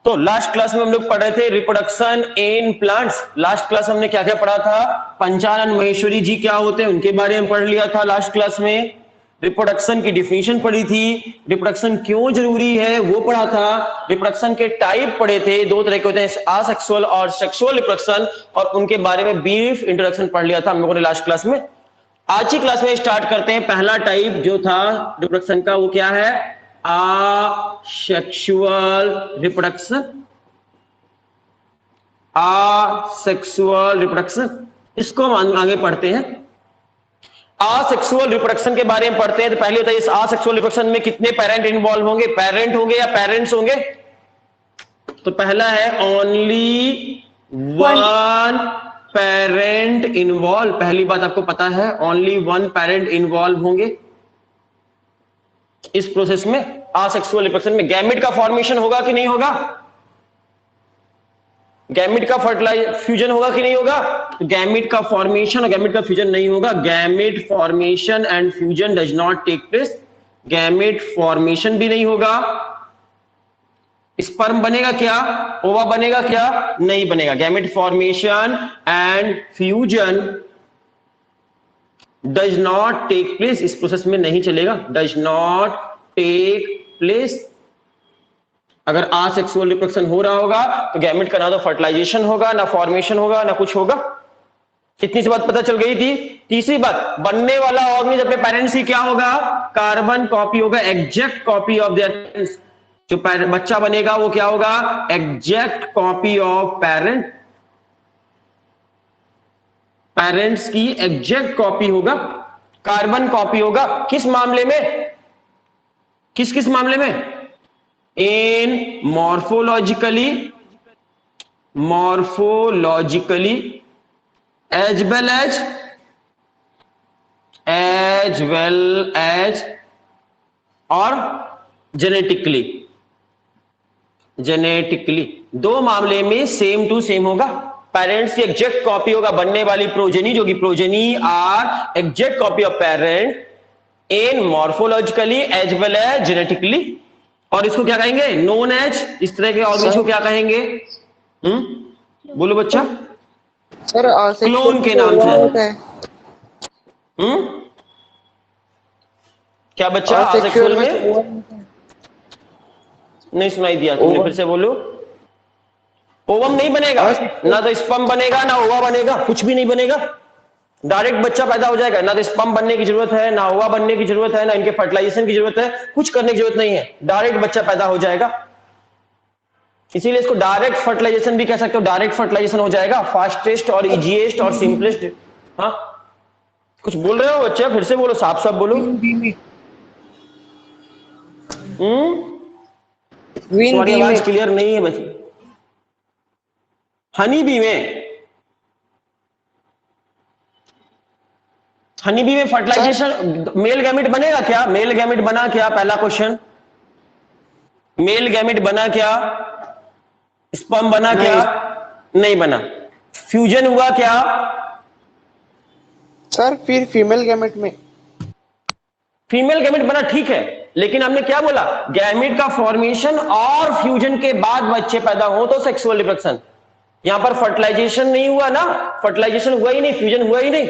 तो last class में हम लोग पढ़ रहे थे reproduction in plants. Last class हमने क्या क्या पढ़ा था? पंचानन महेश्वरी जी क्या होते हैं उनके बारे में पढ़ लिया था लास्ट क्लास में। रिप्रोडक्शन की डिफिनेशन पढ़ी थी, रिप्रोडक्शन क्यों जरूरी है वो पढ़ा था, रिप्रोडक्शन के टाइप पढ़े थे, दो तरह के होते हैं असेक्सुअल और सेक्सुअल रिप्रोडक्शन, और उनके बारे में ब्रीफ इंट्रोडक्शन पढ़ लिया था हम लोगों ने लास्ट क्लास में। आज की क्लास में स्टार्ट करते हैं। पहला टाइप जो था रिप्रोडक्शन का वो क्या है? Asexual reproduction. असेक्सुअल रिप्रोडक्शन, इसको हम आगे पढ़ते हैं। असेक्सुअल रिप्रोडक्शन के बारे में पढ़ते हैं। तो पहले होता है इस असेक्सुअल रिप्रोडक्शन में कितने पेरेंट इन्वॉल्व होंगे? पेरेंट होंगे या पेरेंट्स होंगे? तो पहला है ओनली वन पेरेंट इन्वॉल्व। पहली बात आपको पता है, ओनली वन पेरेंट इन्वॉल्व होंगे इस प्रोसेस में। असेक्सुअल रिप्रोडक्शन में गैमेट का फॉर्मेशन होगा कि नहीं होगा? गैमेट का फ्यूजन होगा कि नहीं होगा? तो गैमेट का फॉर्मेशन और गैमेट का फ्यूजन नहीं होगा। Gamete formation and fusion does not take place. Gamete formation भी नहीं होगा। स्पर्म बनेगा क्या? ओवा बनेगा क्या? नहीं बनेगा। Gamete formation and fusion does not take place, इस प्रोसेस में नहीं चलेगा। Does not take place. अगर असेक्सुअल रिप्रोडक्शन हो रहा होगा तो गैमेट का ना तो फर्टिलाइजेशन होगा, ना फॉर्मेशन होगा, ना कुछ होगा। इतनी सी बात पता चल गई थी। तीसरी बात, बनने वाला ऑर्गेनिज्म अपने पेरेंट्स की क्या होगा? कार्बन कॉपी होगा, exact copy of their parents. जो बच्चा बनेगा वो क्या होगा? Exact copy of parent. Parents की एग्जैक्ट कॉपी होगा, कार्बन कॉपी होगा। किस मामले में? किस किस मामले में? In morphologically as well as और जेनेटिकली। दो मामले में सेम टू सेम होगा। पेरेंट्स की एग्जैक्ट कॉपी होगा, बनने वाली प्रोजेनी जो कि progeny are exact copy of parent in morphologically as well as genetically. और इसको क्या कहेंगे? Known as. इस तरह के ऑर्गेनिज्म को क्या कहेंगे? बोलो बच्चा। सर क्लोन के नाम से। क्या बच्चा? असेक्सुअल में नहीं सुनाई दिया तुमने, फिर से बोलो। ओवम नहीं बनेगा, ना तो स्पर्म बनेगा ना ओवा बनेगा, कुछ भी नहीं बनेगा। डायरेक्ट बच्चा पैदा हो जाएगा। ना तो स्पर्म बनने की जरूरत है, ना ओवा बनने की जरूरत है, ना इनके फर्टिलाइजेशन की जरूरत है, कुछ करने की जरूरत नहीं है। डायरेक्ट बच्चा पैदा हो जाएगा। इसीलिए इसको डायरेक्ट फर्टिलाइजेशन भी कह सकते हो। डायरेक्ट फर्टिलाइजेशन हो जाएगा, फास्टेस्ट और इजीएस्ट और सिंपलेस्ट। हाँ, कुछ बोल रहे हो बच्चा? फिर से बोलो, साफ साफ बोलो। तुम्हारी आवाज क्लियर नहीं है बच्चे। हनी बी में, हनी बी में फर्टिलाइजेशन मेल गैमेट बनेगा क्या? मेल गैमेट बना क्या? पहला क्वेश्चन, मेल गैमेट बना क्या? स्पर्म बना क्या? नहीं बना। फ्यूजन हुआ क्या? सर फिर फीमेल गैमेट में फीमेल गैमेट बना, ठीक है, लेकिन हमने क्या बोला? गैमेट का फॉर्मेशन और फ्यूजन के बाद बच्चे पैदा हो तो सेक्सुअल रिप्रोडक्शन। यहां पर फर्टिलाइजेशन नहीं हुआ ना, फर्टिलाइजेशन हुआ ही नहीं, फ्यूजन हुआ ही नहीं।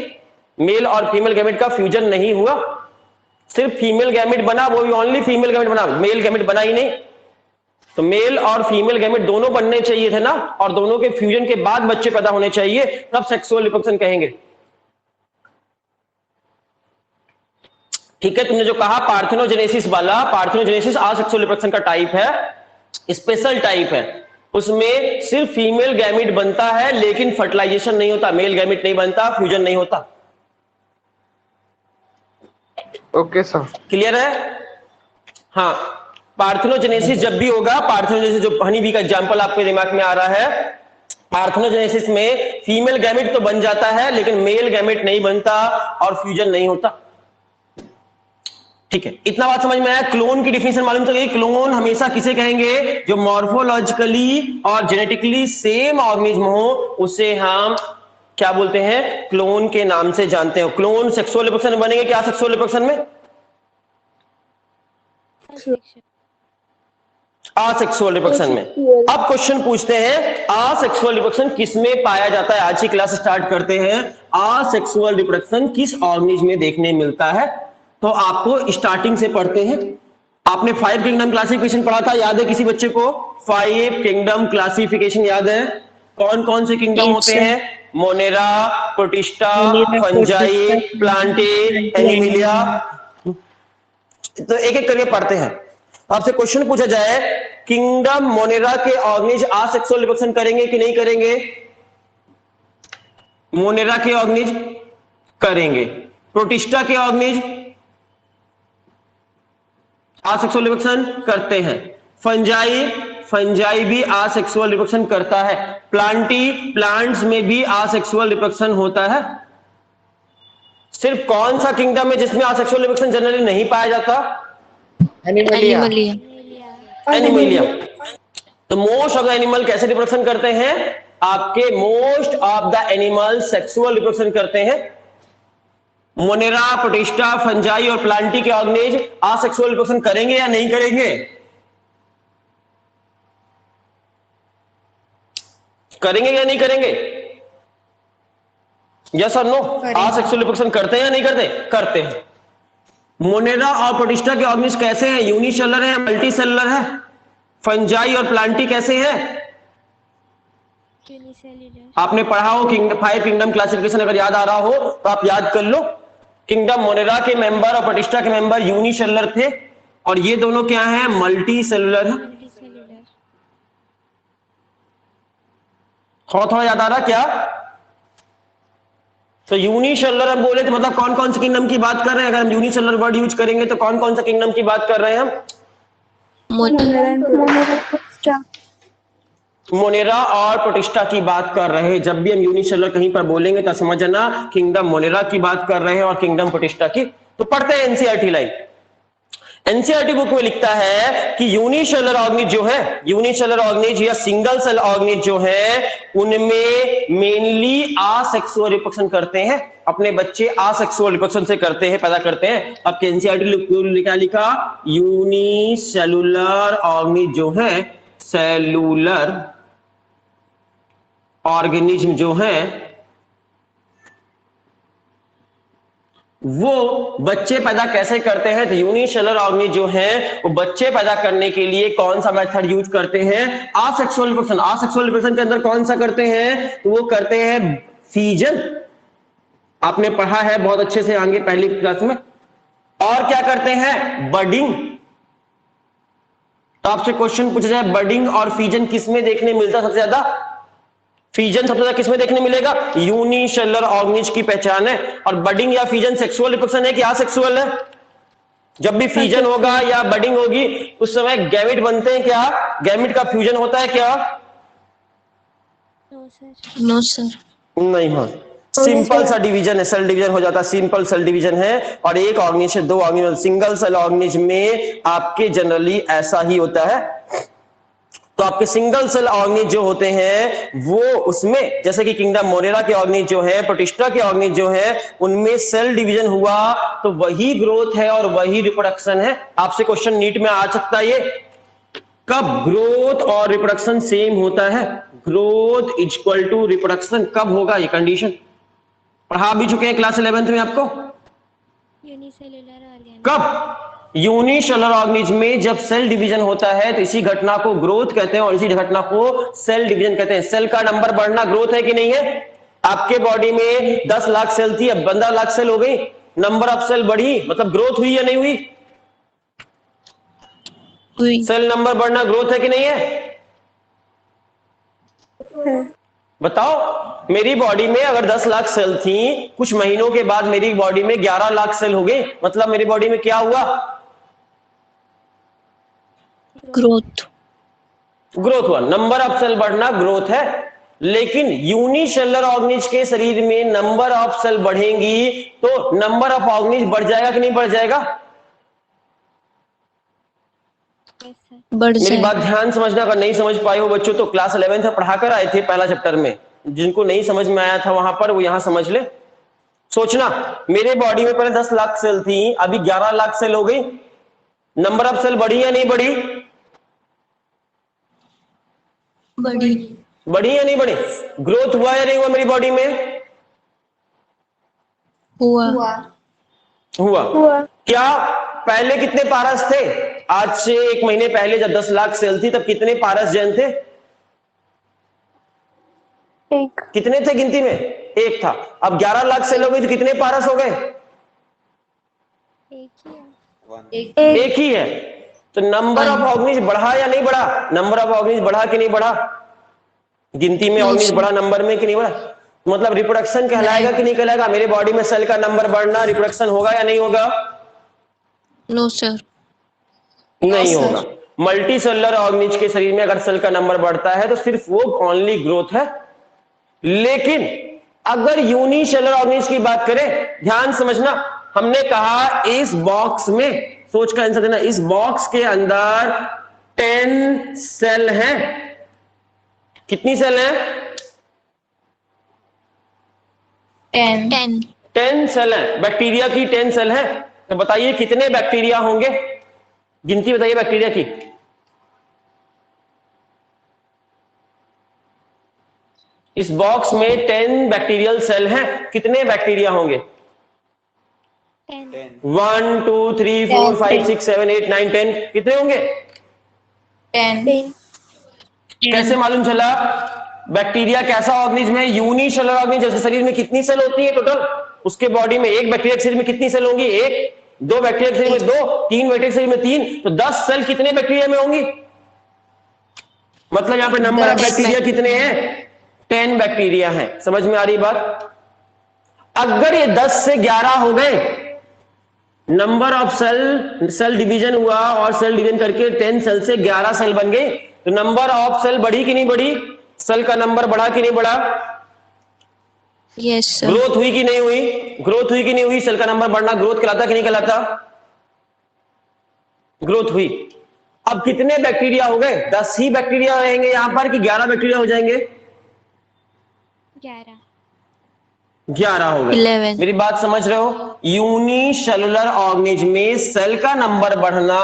मेल और फीमेल गैमेट का फ्यूजन नहीं हुआ, सिर्फ फीमेल गैमेट बना, वो भी ओनली फीमेल गैमेट बना, मेल गैमेट बना ही नहीं। तो मेल और फीमेल गैमेट दोनों बनने चाहिए थे ना, और दोनों के फ्यूजन के बाद बच्चे पैदा होने चाहिए, तब सेक्सुअल रिप्रोडक्शन कहेंगे। ठीक है, तुमने जो कहा पार्थेनोजेनेसिस वाला, पार्थेनोजेनेसिस असेक्सुअल रिप्रोडक्शन का टाइप है, स्पेशल टाइप है। उसमें सिर्फ फीमेल गैमेट बनता है लेकिन फर्टिलाइजेशन नहीं होता, मेल गैमेट नहीं बनता, फ्यूजन नहीं होता। ओके सर, क्लियर है? हाँ, पार्थेनोजेनेसिस जब भी होगा, पार्थेनोजेनेसिस जो हनी बी का एग्जांपल आपके दिमाग में आ रहा है, पार्थेनोजेनेसिस में फीमेल गैमेट तो बन जाता है लेकिन मेल गैमेट नहीं बनता और फ्यूजन नहीं होता। ठीक है, इतना बात समझ में आया? क्लोन की डिफिनेशन मालूम चल गई। क्लोन हमेशा किसे कहेंगे? जो मॉर्फोलॉजिकली और जेनेटिकली सेम ऑर्गेनिज्म हो उसे हम क्या बोलते हैं? क्लोन के नाम से जानते हो। क्लोन सेक्सुअल रिप्रोडक्शन में बनेंगे क्या? सेक्सुअल रिप्रोडक्शन में असेक्सुअल रिप्रोडक्शन में। अब क्वेश्चन पूछते हैं असेक्सुअल रिप्रोडक्शन किस में पाया जाता है। आज की क्लास स्टार्ट करते हैं। असेक्सुअल रिप्रोडक्शन किस ऑर्गेनिज्म में देखने मिलता है? तो आपको स्टार्टिंग से पढ़ते हैं। आपने 5 किंगडम क्लासिफिकेशन पढ़ा था, याद है किसी बच्चे को? 5 किंगडम क्लासिफिकेशन याद है? कौन कौन से किंगडम होते हैं? Monera, protista, fungi, Plantae, Animalia. तो एक एक करके पढ़ते हैं। आपसे क्वेश्चन पूछा जाए किंगडम मोनेरा के ऑर्गेनिज असेक्सुअल रिप्रोडक्शन करेंगे कि नहीं करेंगे? मोनेरा के ऑर्गेनिज करेंगे। प्रोटिस्टा के ऑर्गेनिज असेक्सुअल रिप्रोडक्शन करते हैं। फंजाई भी असेक्सुअल रिप्रोडक्शन करता है। प्लांट्स में भी असेक्सुअल रिप्रोडक्शन होता है। सिर्फ कौन सा किंगडम है जिसमें असेक्सुअल रिप्रोडक्शन जनरली नहीं पाया जाता? एनिमलिया। एनिमलिया। तो मोस्ट ऑफ द एनिमल कैसे रिप्रोडक्शन करते हैं? आपके most of the animal sexual reproduction करते हैं। मोनेरा, प्रोटिस्टा, फंजाई और प्लांटी के ऑर्गेनिज असेक्सुअल रिप्रोडक्शन करेंगे या नहीं करेंगे? करेंगे या नहीं करेंगे? यस और नो? असेक्सुअल रिप्रोडक्शन करते हैं या नहीं करते? करते हैं। मोनेरा और प्रोटिस्टा के ऑर्गेनिज कैसे हैं? यूनिसेलुलर है, मल्टी सेलुलर है? फंजाई और प्लांटी कैसे हैं? आपने पढ़ा हो 5 किंगडम क्लासिफिकेशन, अगर याद आ रहा हो तो आप याद कर लो। किंगडम मोनेरा के मेंबर और प्रोटिस्टा के मेंबर यूनिसेलुलर थे, और ये दोनों क्या हैं? मल्टी सेलुलर है। थोड़ा थोड़ा याद आ रहा क्या? तो यूनिसेलुलर हम बोले तो मतलब कौन कौन से किंगडम की बात कर रहे हैं? अगर हम यूनिसेलुलर वर्ड यूज करेंगे तो कौन कौन सा किंगडम की बात कर रहे हैं हम? मोनेरा और प्रोटिस्टा की बात कर रहे हैं। जब भी हम यूनिसेलुलर कहीं पर बोलेंगे तो समझना किंगडम मोनेरा की बात कर रहे हैं और किंगडम प्रोटिस्टा की। तो पढ़ते हैं एनसीईआरटी लाइन। एनसीईआरटी बुक में लिखता है कि यूनिसेलुलर ऑर्गेनिज जो है, यूनिसेलुलर ऑर्गेनिज या सिंगल सेल ऑर्गेनिज जो है, उनमें मेनली असेक्सुअल रिप्रोडक्शन करते हैं। अपने बच्चे असेक्सुअल रिप्रोडक्शन से करते हैं, पैदा करते हैं। अब एनसीईआरटी क्या लिखा? यूनिसेलुलर ऑर्गेनिज जो है, सेलुलर ऑर्गेनिज्म जो है वो बच्चे पैदा कैसे करते हैं? तो यूनिसेलुलर ऑर्गेनिज जो है वो बच्चे पैदा करने के लिए कौन सा मेथड यूज करते हैं? Asexual reproduction. असेक्सुअल रिप्रोडक्शन के अंदर कौन सा करते हैं? तो वो करते हैं फीजन। आपने पढ़ा है बहुत अच्छे से आगे पहली क्लास में। और क्या करते हैं? बडिंग। तो आपसे क्वेश्चन पूछा जाए बडिंग और फीजन किस में देखने मिलता सबसे ज्यादा? फीजन सबसे ज्यादा किसमें देखने मिलेगा? यूनिसेलुलर ऑर्गेनिज की पहचान है। और बडिंग या फीजन सेक्सुअल रिप्रोडक्शन है कि असेक्सुअल है? जब भी फीजन होगा या बडिंग होगी उस समय गैमेट बनते हैं क्या? गैमेट का फ्यूजन होता है क्या? No sir. नहीं। हाँ, सिंपल सा डिवीजन है, सेल डिवीजन हो जाता है। सिंपल सेल डिवीजन है। और एक ऑर्गेनिज से 2 ऑर्गेनिज, सिंगल सेल ऑर्गेनिज में आपके जनरली ऐसा ही होता है। तो आपके सिंगल सेल ऑर्गेनिज जो होते हैं वो उसमें, जैसे कि किंगडम मोनेरा के ऑर्गेनिज जो है, प्रोटिस्टा के ऑर्गेनिज जो है, उनमें सेल डिवीजन हुआ तो वही ग्रोथ है और वही रिप्रोडक्शन है। आपसे क्वेश्चन नीट में आ सकता है ये, कब ग्रोथ और रिप्रोडक्शन सेम होता है? Growth is equal to reproduction कब होगा? ये कंडीशन पढ़ा भी चुके हैं क्लास 11th में आपको। कब? यूनिसेलुलर ऑर्गेनिज्म में जब सेल डिवीजन होता है तो इसी घटना को ग्रोथ कहते हैं और इसी घटना को सेल डिवीजन कहते हैं। सेल का नंबर बढ़ना ग्रोथ है कि नहीं है? आपके बॉडी में 10 लाख सेल थी, अब 15 लाख सेल हो गई, नंबर ऑफ सेल बढ़ी, मतलब ग्रोथ हुई या नहीं हुई? सेल नंबर बढ़ना ग्रोथ है कि नहीं है? बताओ। मेरी बॉडी में अगर 10 लाख सेल थी, कुछ महीनों के बाद मेरी बॉडी में 11 लाख सेल हो गई, मतलब मेरी बॉडी में क्या हुआ? ग्रोथ। ग्रोथ हुआ। नंबर ऑफ सेल बढ़ना ग्रोथ है। लेकिन यूनिसेलुलर ऑर्गेनिज के शरीर में नंबर ऑफ सेल बढ़ेंगी तो नंबर ऑफ ऑर्गेनिज बढ़ जाएगा कि नहीं बढ़ जाएगा? मेरी बात ध्यान समझना। अगर नहीं समझ पाए हो बच्चों तो क्लास 11th में पढ़ा कर आए थे पहला चैप्टर में, जिनको नहीं समझ में आया था वहां पर वो यहां समझ ले। सोचना, मेरे बॉडी में पहले 10 लाख सेल थी, अभी 11 लाख सेल हो गई, नंबर ऑफ सेल बढ़ी या नहीं बढ़ी? बड़ी बढ़ी या नहीं बढ़ी? ग्रोथ हुआ या नहीं हुआ मेरी बॉडी में? हुआ हुआ। क्या पहले कितने पारस थे? आज से 1 महीने पहले जब 10 लाख सेल थी तब कितने पारस जैन थे? एक। कितने थे गिनती में? 1 था। अब 11 लाख सेल हो गई तो कितने पारस हो गए? एक ही है। तो नंबर ऑफ ऑर्गेनिज बढ़ा या नहीं बढ़ा? नंबर ऑफ ऑर्गेनिज बढ़ा कि नहीं बढ़ा? गिनती में ऑर्गेनिज बढ़ा नंबर में कि नहीं बढ़ा? मतलब रिप्रोडक्शन कहलाएगा कि नहीं कहलाएगा? मेरे बॉडी में सेल का नंबर बढ़ना रिप्रोडक्शन होगा या नहीं होगा? No sir. नहीं होगा। मल्टी सेलुलर ऑर्गेनिज के शरीर में अगर सेल का नंबर बढ़ता है तो सिर्फ वो ओनली ग्रोथ है। लेकिन अगर यूनिसेलुलर ऑर्गेनिज की बात करें, ध्यान समझना, हमने कहा इस बॉक्स में, सोच का आंसर देना, इस बॉक्स के अंदर 10 सेल हैं। कितनी सेल हैं? 10 सेल हैं। बैक्टीरिया की 10 सेल हैं। तो बताइए कितने बैक्टीरिया होंगे? गिनती बताइए बैक्टीरिया की। इस बॉक्स में 10 बैक्टीरियल सेल हैं। कितने बैक्टीरिया होंगे? 1 2 3 4 5 6 7 8 9 10। कितने होंगे? 10। कैसे मालूम चला? बैक्टीरिया कैसा ऑर्गेनिज्म है? Unicellular organism. जैसे शरीर में कितनी सेल होती है टोटल? उसके बॉडी में एक बैक्टीरिया के शरीर में कितनी सेल होंगी? 1। 2 बैक्टीरिया के शरीर में 2, 3 बैक्टीरिया के शरीर में 3, तो 10 सेल कितने बैक्टीरिया में होंगी? मतलब यहां पे नंबर ऑफ बैक्टीरिया कितने हैं? 10 बैक्टीरिया हैं। समझ में आ रही बात? अगर ये 10 से 11 हो गए, नंबर ऑफ सेल डिवीजन हुआ और सेल डिवीजन करके 10 सेल से 11 सेल बन गए, तो नंबर ऑफ सेल बढ़ी कि नहीं बढ़ी? सेल का नंबर बढ़ा कि नहीं बढ़ा? Yes sir. ग्रोथ हुई कि नहीं हुई? ग्रोथ हुई कि नहीं हुई? सेल का नंबर बढ़ना ग्रोथ कहलाता कि नहीं कहलाता? ग्रोथ हुई। अब कितने बैक्टीरिया हो गए? 10 ही बैक्टीरिया रहेंगे यहां पर कि 11 बैक्टीरिया हो जाएंगे? 11 हो गए। 11। मेरी बात समझ रहे हो? यूनिसेलुलर ऑर्गेनिज्म में सेल का नंबर बढ़ना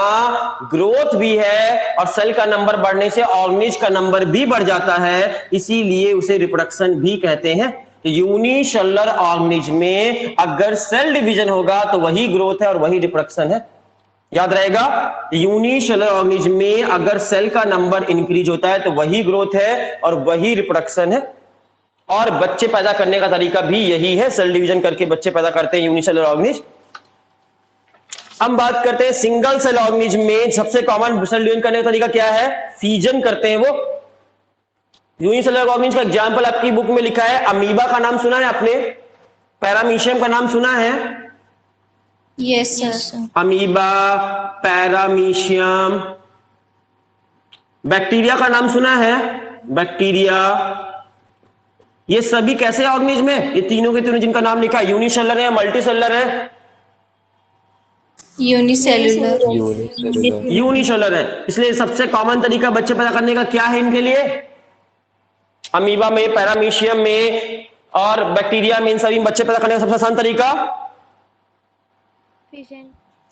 ग्रोथ भी है और सेल का नंबर बढ़ने से ऑर्गेनिज का नंबर भी बढ़ जाता है, इसीलिए उसे रिप्रोडक्शन भी कहते हैं। यूनिसेलुलर ऑर्गेनिज्म में अगर सेल डिवीजन होगा तो वही ग्रोथ है और वही रिप्रोडक्शन है। याद रहेगा, यूनिसेलुलर ऑर्गेनिज्म में अगर सेल का नंबर इंक्रीज होता है तो वही ग्रोथ है और वही रिप्रोडक्शन है। और बच्चे पैदा करने का तरीका भी यही है, सेल डिवीजन करके बच्चे पैदा करते हैं यूनिसेलुलर ऑर्गेनिज्म। हम बात करते हैं सिंगल सेल ऑर्गेनिज्म में सबसे कॉमन सेल डिवीजन करने का तरीका क्या है? फीजन करते हैं वो। यूनिसेलुलर ऑर्गेनिज्म का एग्जांपल आपकी बुक में लिखा है। अमीबा का नाम सुना है आपने? पैरामीशियम का नाम सुना है? Yes sir. Amoeba, paramecium. Bacteria का नाम सुना है? बैक्टीरिया। ये सभी कैसे ऑर्गेनिज्म है? ये तीनों के तीनों जिनका नाम लिखा है, यूनिसेलुलर है, मल्टी सेलुलर है? यूनिसेलुलर। यूनिसेलुलर है। इसलिए सबसे कॉमन तरीका बच्चे पैदा करने का क्या है इनके लिए? अमीबा में, पैरामीशियम में और बैक्टीरिया में, इन सभी बच्चे पैदा करने का सबसे आसान तरीका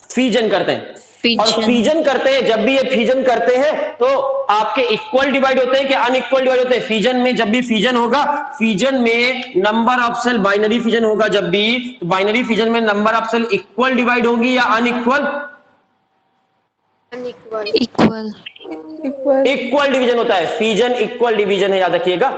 फीजन करते हैं। और फीजन करते हैं, जब भी ये फीजन करते हैं तो आपके इक्वल डिवाइड होते हैं कि अनइक्वल डिवाइड होते हैं? फीजन में जब भी फीजन होगा, फीजन में number of cell, binary fission होगा जब भी, तो बाइनरी फीजन में number of cell equal divide होगी या अनइक्वल? इक्वल। इक्वल डिवीजन होता है। फीजन इक्वल डिवीजन है, याद रखिएगा।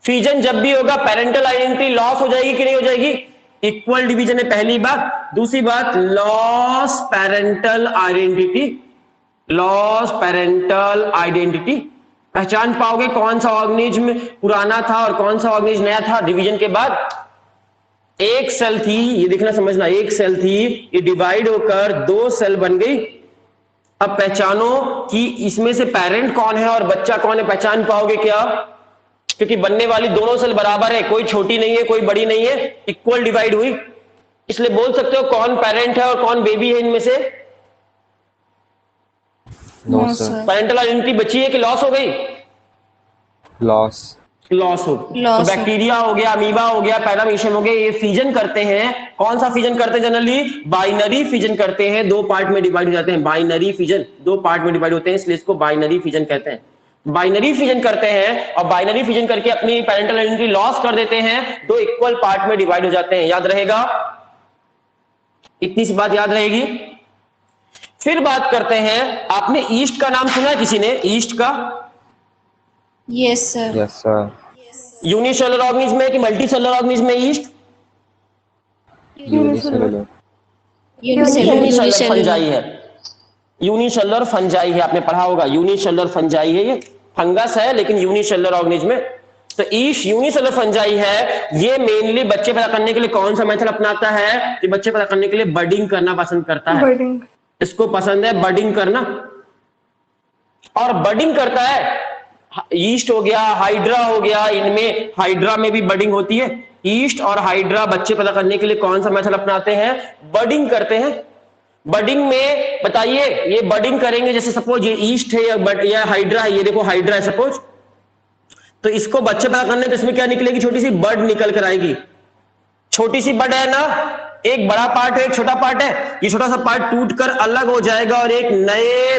फीजन जब भी होगा पेरेंटल आइडेंटिटी लॉस हो जाएगी कि नहीं हो जाएगी? इक्वल डिवीजन है, पहली बात। दूसरी बात, loss parental identity. Loss parental identity पहचान पाओगे कौन सा ऑर्गेनिज्म पुराना था और कौन सा ऑर्गेनिज्म नया था डिवीजन के बाद। एक सेल थी, ये देखना समझना, एक सेल थी, ये डिवाइड होकर 2 सेल बन गई। अब पहचानो कि इसमें से पेरेंट कौन है और बच्चा कौन है, पहचान पाओगे क्या? क्योंकि बनने वाली दोनों सेल बराबर है, कोई छोटी नहीं है कोई बड़ी नहीं है, इक्वल डिवाइड हुई, इसलिए बोल सकते हो कौन पेरेंट है और कौन बेबी है इनमें से? No sir. पेरेंटल आइडेंटिटी बची है कि लॉस हो गई? लॉस हो। तो बैक्टीरिया हो गया, अमीबा हो गया, पैरामीशियम हो गया, ये फीजन करते हैं। कौन सा फीजन करते हैं? जनरली बाइनरी फीजन करते हैं, 2 पार्ट में डिवाइड हो जाते हैं। बाइनरी फीजन 2 पार्ट में डिवाइड होते हैं, इसलिए इसको बाइनरी फीजन कहते हैं। बाइनरी फिजन करते हैं और बाइनरी फिजन करके अपनी पेरेंटल आइडेंटिटी लॉस कर देते हैं, दो इक्वल पार्ट में डिवाइड हो जाते हैं। याद रहेगा, इतनी सी बात याद रहेगी। फिर बात करते हैं, आपने ईस्ट का नाम सुना है किसी ने? ईस्ट का? Yes, sir. Yes, sir. Unicellular organism है कि मल्टी सेलुलर ऑर्गेनिज्म है ईस्ट? Unicellular. यूनिसेलुलर फंजाई है। यूनिसेलुलर फंजाई है, आपने पढ़ा होगा। यूनिसेलुलर फंजाई है, ये फंगस है लेकिन यूनिसेलुलर ऑर्गेनिज्म है। तो ईस्ट यूनिसेलुलर फंजाई है। ये मेनली बच्चे पैदा करने के लिए कौन सा मेथड अपनाता है? कि बच्चे पैदा करने के लिए बडिंग करना पसंद करता है। इसको पसंद है बडिंग करना, और बडिंग करता है। ईस्ट हो गया, हाइड्रा हो गया, इनमें हाइड्रा में भी बडिंग होती है। ईस्ट और हाइड्रा बच्चे पैदा करने के लिए कौन सा मेथड अपनाते हैं? बडिंग करते हैं। बडिंग में बताइए, ये बडिंग करेंगे, जैसे सपोज ये ईस्ट है या हाइड्रा है, ये देखो हाइड्रा है सपोज, तो इसको बच्चे पैदा करने तो इसमें क्या निकलेगी? छोटी सी बड निकल कर आएगी। छोटी सी बड है ना, एक बड़ा पार्ट है एक छोटा पार्ट है, ये छोटा सा पार्ट टूट कर अलग हो जाएगा और एक नए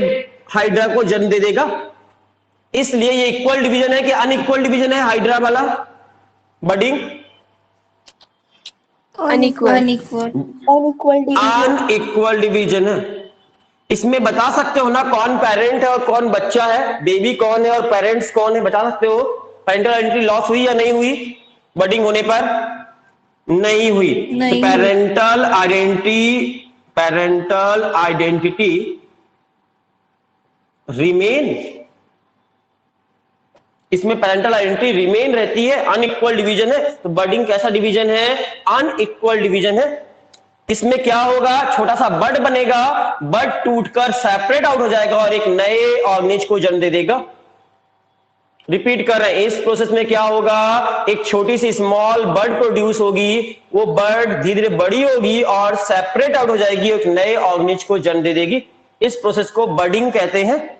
हाइड्रा को जन्म दे देगा। इसलिए ये इक्वल डिवीजन है कि अनइक्वल डिवीजन है हाइड्रा वाला बडिंग? अनइक्वल डिवीजन है। इसमें बता सकते हो ना कौन पेरेंट है और कौन बच्चा है? बेबी कौन है और पेरेंट्स कौन है? बता सकते हो? पेरेंटल आइडेंटिटी लॉस हुई या नहीं हुई बडिंग होने पर? नहीं हुई। तो पेरेंटल आइडेंटिटी रिमेन, इसमें पेरेंटल आइडेंटिटी रिमेन रहती है। अनइक्वल डिवीजन है, तो बडिंग कैसा डिवीजन है? अनइक्वल डिवीजन है। इसमें क्या होगा? छोटा सा बड बनेगा, बड टूटकर सेपरेट आउट हो जाएगा और एक नए ऑर्गेनिज को जन्म दे देगा। रिपीट कर रहे हैं, इस प्रोसेस में क्या होगा? एक छोटी सी स्मॉल बड प्रोड्यूस होगी, वो बड धीरे धीरे बड़ी होगी और सेपरेट आउट हो जाएगी, एक नए ऑर्गेनिज को जन्म दे देगी। इस प्रोसेस को बडिंग कहते हैं।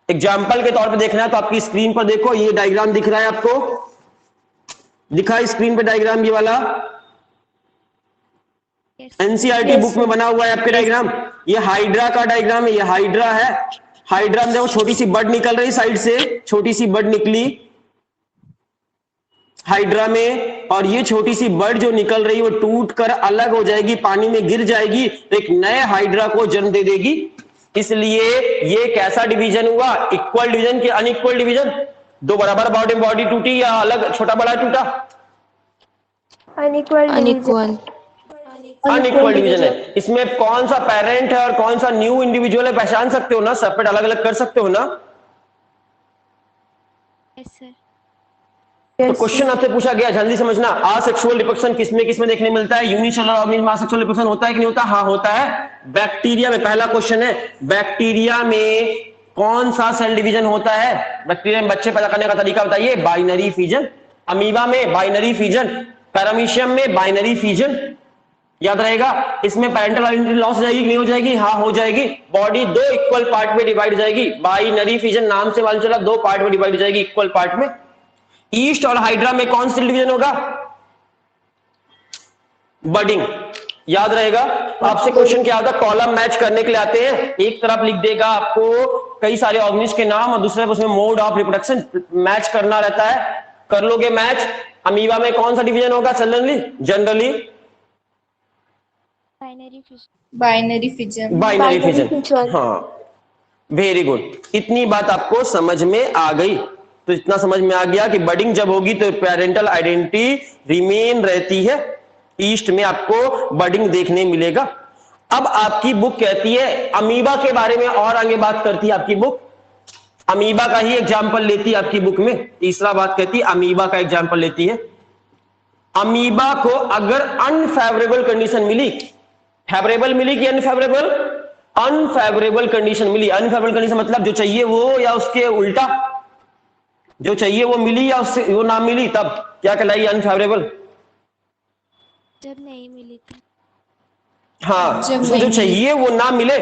एग्जाम्पल के तौर पे देखना है तो आपकी स्क्रीन पर देखो, ये डायग्राम दिख रहा है आपको, दिखा है स्क्रीन पे डायग्राम ये वाला? एनसीईआरटी बुक में बना हुआ है आपके डायग्राम। ये हाइड्रा का डायग्राम है, ये हाइड्रा है। हाइड्रा में देखो छोटी सी बड निकल रही साइड से, छोटी सी बड निकली हाइड्रा में, और ये छोटी सी बड जो निकल रही वो टूट कर अलग हो जाएगी, पानी में गिर जाएगी, तो एक नए हाइड्रा को जन्म दे देगी। इसलिए ये कैसा डिवीजन हुआ? इक्वल डिवीजन कि अनइक्वल डिवीजन? दो बराबर बॉडी टूटी या अलग छोटा बड़ा टूटा? अनइक्वल डिवीजन है। इसमें कौन सा पेरेंट है और कौन सा न्यू इंडिविजुअल है पहचान सकते हो ना? सेपरेट अलग अलग कर सकते हो ना? तो क्वेश्चन आपसे पूछा गया, जल्दी समझना, आसेक्सुअल रिप्रोडक्शन किसमें देखने मिलता है? यूनिसेलुलर ऑर्गेनिज्म में आसेक्सुअल रिप्रोडक्शन होता है कि नहीं होता? हाँ होता है। बैक्टीरिया में, पहला क्वेश्चन है, बैक्टीरिया में कौन सा सेल डिवीजन होता है? बैक्टीरिया में बच्चे पैदा करने का तरीका बताइए। Binary fission. अमीबा में बाइनरी फिजन, पैरामीशियम में बाइनरी फिजन। याद रहेगा। इसमें पेरेंटल आइडेंटिटी लॉस हो जाएगी कि नहीं हो जाएगी? हाँ हो जाएगी। बॉडी दो इक्वल पार्ट में डिवाइड हो जाएगी। बाइनरी फिजन नाम से मालूम चला, दो पार्ट में डिवाइड हो जाएगी, इक्वल पार्ट में। ईस्ट और हाइड्रा में कौन सी डिवीजन होगा? बडिंग। याद रहेगा। आपसे क्वेश्चन क्या होता है? कॉलम मैच करने के लिए आते हैं, एक तरफ लिख देगा आपको कई सारे ऑर्गेनिज्म के नाम और दूसरे उसमें मोड ऑफ रिप्रोडक्शन मैच करना रहता है। कर लोगे मैच। अमीबा में कौन सा डिवीजन होगा जनरली? Binary fission. हाँ, वेरी गुड। इतनी बात आपको समझ में आ गई। तो इतना समझ में आ गया कि बडिंग जब होगी तो पेरेंटल आइडेंटिटी रिमेन रहती है। ईस्ट में आपको बडिंग देखने मिलेगा। अब आपकी बुक कहती है अमीबा के बारे में और आगे बात करती है आपकी बुक। अमीबा का ही एग्जाम्पल लेती है आपकी बुक में। तीसरा बात कहती है अमीबा का एग्जाम्पल लेती है। अमीबा को अगर अनफेवरेबल कंडीशन मिली, फेवरेबल मिली कि अनफेवरेबल? अनफेवरेबल कंडीशन मिली। अनफेवरेबल कंडीशन मतलब जो चाहिए वो या उसके उल्टा, जो चाहिए वो मिली या उससे वो ना मिली, तब क्या कहलाएगी? अनफेवरेबल। जब नहीं मिली थी। हाँ, उसको जो चाहिए वो ना मिले,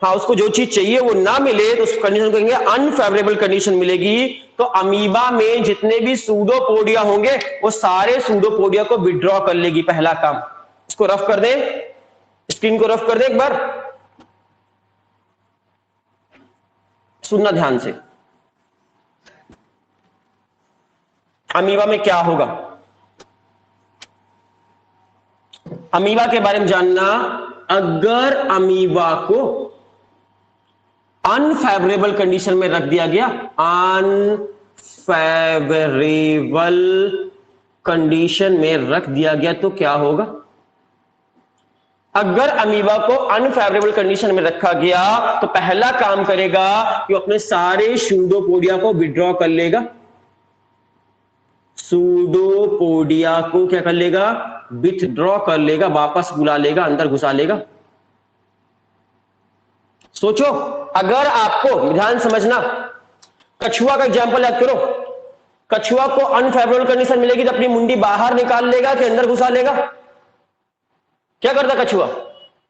हाँ उसको जो चीज चाहिए वो ना मिले तो उस कंडीशन को कहेंगे अनफेवरेबल कंडीशन मिलेगी। तो अमीबा में जितने भी सूडोपोडिया होंगे वो सारे सूडोपोडिया को विड्रॉ कर लेगी। पहला काम, इसको रफ कर दे, स्क्रीन को रफ कर दे एक बार, सुनना ध्यान से। अमीबा में क्या होगा? अमीबा के बारे में जानना, अगर अमीबा को अनफेवरेबल कंडीशन में रख दिया गया, अनफेवरेबल कंडीशन में रख दिया गया तो क्या होगा? अगर अमीबा को अनफेवरेबल कंडीशन में रखा गया तो पहला काम करेगा कि अपने सारे सूडोपोडिया को विड्रॉ कर लेगा। सूडोपोडिया को क्या कर लेगा? विथड्रॉ कर लेगा, वापस बुला लेगा, अंदर घुसा लेगा। सोचो, अगर आपको, ध्यान समझना, कछुआ का एग्जांपल याद करो। कछुआ को अनफेवरेबल कंडीशन मिलेगी तो अपनी मुंडी बाहर निकाल लेगा कि अंदर घुसा लेगा? क्या करता कछुआ?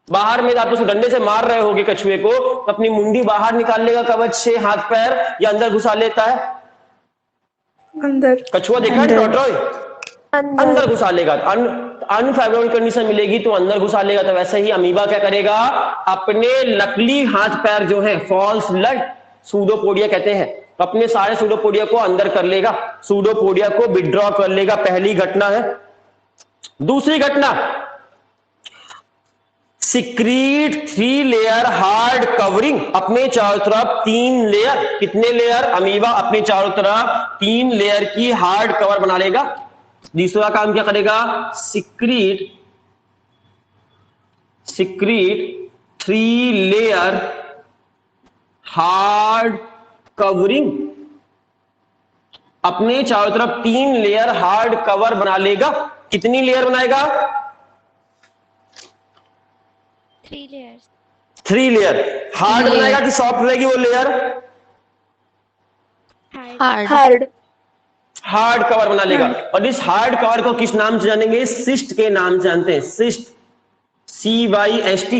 बाहर में आप उसको डंडे से मार रहे होगे कछुए को, तो अपनी मुंडी बाहर निकाल लेगा कवच से, हाथ पैर, या अंदर घुसा लेता है? अंदर। कछुआ देखा है टॉटरॉय? अंदर घुसा लेगा। अनफेवरेबल कंडीशन मिलेगी तो अंदर घुसा लेगा। तो वैसे ही अमीबा क्या करेगा? अपने नकली हाथ पैर जो है, फॉल्स ब्लड सूडोपोडिया कहते हैं, अपने सारे सूडोपोडिया को अंदर कर लेगा, सूडोपोडिया को विड्रॉ कर लेगा। पहली घटना है। दूसरी घटना, सिक्रीट 3 लेयर हार्ड कवरिंग, अपने चारों तरफ 3 लेयर, कितने लेयर? अमीबा अपने चारों तरफ 3 लेयर की हार्ड कवर बना लेगा। दूसरा काम क्या करेगा? सिक्रीट 3 लेयर हार्ड कवरिंग, अपने चारों तरफ 3 लेयर हार्ड कवर बना लेगा। कितनी लेयर बनाएगा? 3 लेयर्स। 3 लेयर। हार्ड बनाएगा कि सॉफ्ट रहेगी वो लेयर? हार्ड। हार्ड कवर बना लेगा। और इस हार्ड कवर को किस नाम से जानेंगे? सिस्ट के नाम से जानते हैं। Cyst, CYST।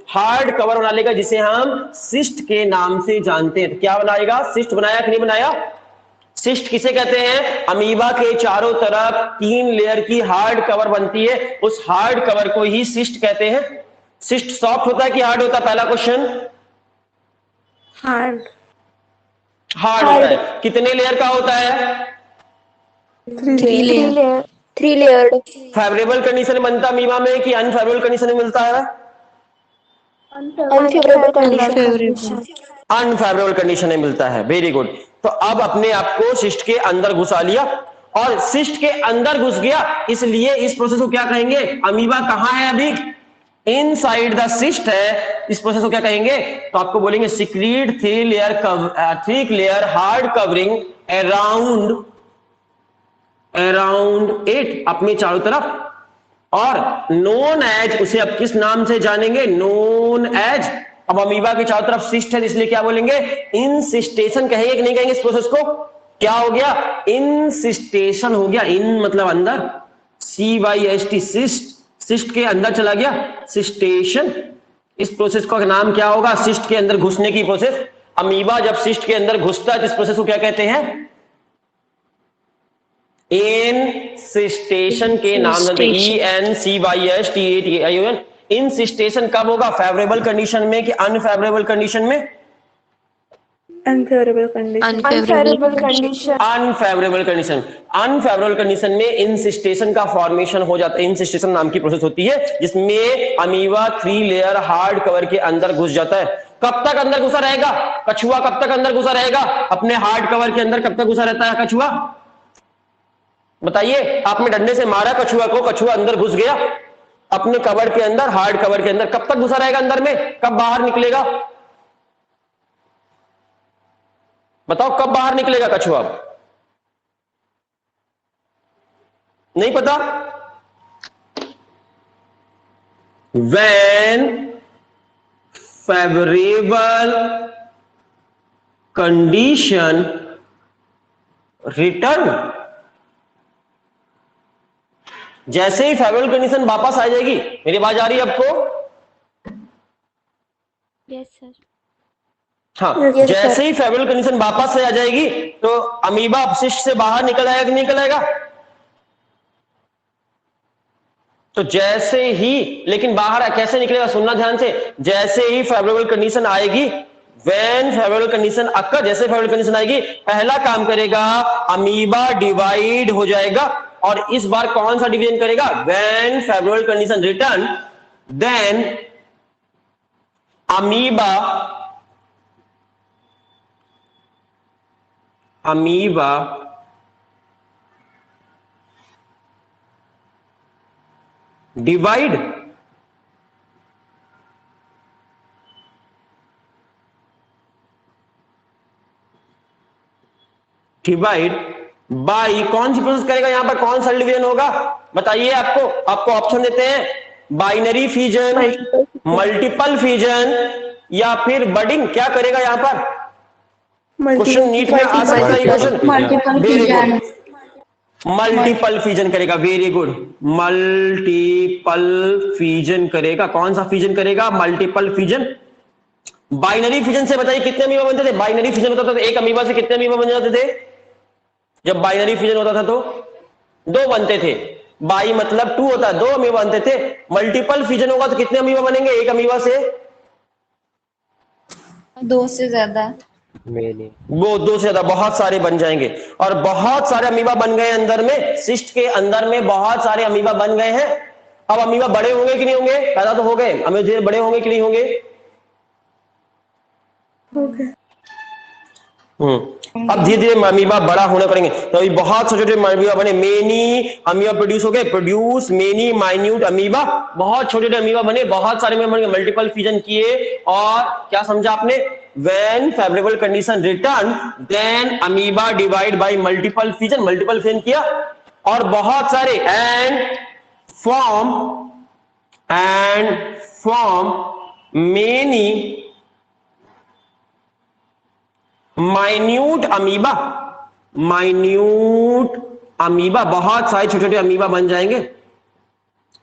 हार्ड कवर बना लेगा जिसे हम सिस्ट के नाम से जानते हैं। तो क्या बनाएगा? सिस्ट बनाया कि नहीं बनाया? सिस्ट किसे कहते हैं? अमीबा के चारों तरफ 3 लेयर की हार्ड कवर बनती है, उस हार्ड कवर को ही सिस्ट कहते हैं। सिस्ट सॉफ्ट होता है कि हार्ड होता है? पहला क्वेश्चन। हार्ड। हार्ड होता है। कितने लेयर का होता है? 3 लेयर। 3 लेयर्ड। फेवरेबल कंडीशन में बनता अमीबा में कि अनफेवरेबल कंडीशन में मिलता है? Unfavourable condition. अनफेवरेबल कंडीशन में मिलता है। Very good. तो अब अपने आप को सिस्ट के अंदर घुसा लिया, और सिस्ट के अंदर घुस गया, इसलिए इस प्रोसेस को क्या कहेंगे? अमीबा कहां है अभी? इनसाइड द सिस्ट है। इस प्रोसेस को क्या कहेंगे? तो आपको बोलेंगे secrete 3 layer hard covering around 8, अपने चारों तरफ, और नोन एज, उसे अब किस नाम से जानेंगे? Known as. अब अमीबा के चारों तरफ सिस्ट है, इसलिए क्या बोलेंगे? इंसिस्टेशन कहेंगे कि नहीं कहेंगे? इस प्रोसेस को क्या हो गया? इंसिस्टेशन हो गया। इन मतलब अंदर, CYST, सिस्ट के अंदर चला गया, सिस्टेशन। इस प्रोसेस का नाम क्या होगा? सिस्ट के अंदर घुसने की प्रोसेस। अमीबा जब सिस्ट के अंदर घुसता है तो इस प्रोसेस को क्या कहते हैं? इंसिस्टेशन के नाम जानते हैं। ENCYSTATION। इंसिस्टेशन कब होगा? फेवरेबल कंडीशन में कि अनफेवरेबल कंडीशन में? Unfavourable condition. Unfavourable condition. Unfavourable condition में इंसिस्टेशन का फॉर्मेशन हो जाता है। इंसिस्टेशन नाम की प्रोसेस होती है जिसमें अमीबा 3 लेयर हार्ड कवर के अंदर घुस जाता है। कब तक अंदर घुसा रहेगा? कछुआ कब तक अंदर घुसा रहेगा? अपने हार्ड कवर के अंदर कब तक घुसा रहता है कछुआ? बताइए। आपने डंडे से मारा कछुआ को, कछुआ अंदर घुस गया अपने कवर के अंदर, हार्ड कवर के अंदर। कब तक घुसा रहेगा अंदर में? कब बाहर निकलेगा? बताओ कब बाहर निकलेगा कछुआ? नहीं पता? When favorable condition return, जैसे ही फेवरेबल कंडीशन वापस आ जाएगी। मेरी आवाज आ रही है आपको? Yes sir. हाँ, जैसे ही फेवरेबल कंडीशन वापस से आ जाएगी तो अमीबा अपशिष्ट से बाहर निकल आएगा कि नहीं निकल आएगा? तो जैसे ही, लेकिन बाहर कैसे निकलेगा? सुनना ध्यान से। जैसे ही फेवरेबल कंडीशन आएगी व्हेन फेवरेबल कंडीशन अक्कर, जैसे फेवरेबल कंडीशन आएगी पहला काम करेगा अमीबा डिवाइड हो जाएगा, और इस बार कौन सा डिवीजन करेगा, when favourable condition return then amoeba divide by, कौन सी प्रोसेस करेगा, यहां पर कौन सा डिवीजन होगा बताइए, आपको ऑप्शन देते हैं, बाइनरी फ्यूजन, मल्टीपल फ्यूजन या फिर बडिंग, क्या करेगा यहां पर, क्वेश्चन नीट में आ सकता है क्वेश्चन, मल्टीपल फ्यूजन करेगा, वेरी गुड, मल्टीपल फ्यूजन करेगा, कौन सा फ्यूजन करेगा, मल्टीपल फ्यूजन। बाइनरी फ्यूजन से बताइए कितने अमीबा बनते थे, बाइनरी फ्यूजन होता था तो एक अमीबा से कितने अमीबा बन जाते थे, जब बाइनरी फ्यूजन होता था तो 2 बनते थे, बाई मतलब 2 होता है, 2 अमीबा बनते थे, मल्टीपल फ्यूजन होगा तो कितने अमीबा बनेंगे एक अमीबा से, 2 से ज्यादा, वो 2 से ज्यादा, बहुत सारे बन जाएंगे, और बहुत सारे अमीबा बन गए अंदर में, सिस्ट के अंदर में बहुत सारे अमीबा बन गए हैं। अब अमीबा बड़े होंगे कि नहीं होंगे, पैदा तो हो गए, अमीबा बड़े होंगे कि नहीं होंगे, अब धीरे धीरे अमीबा बड़ा होने करेंगे, तो अभी बहुत छोटे छोटे अमीबा बने, मेनी अमीबा प्रोड्यूस हो गए, प्रोड्यूस मेनी माइन्यूट अमीबा, बहुत छोटे छोटे अमीबा बने, बहुत सारे अमीबा बने, मल्टीपल फ्यूजन किए, और क्या समझा आपने, when favourable condition return then amoeba divide by multiple fusion किया, और बहुत सारे and form many minute amoeba, बहुत सारे छोटे छोटे अमीबा बन जाएंगे,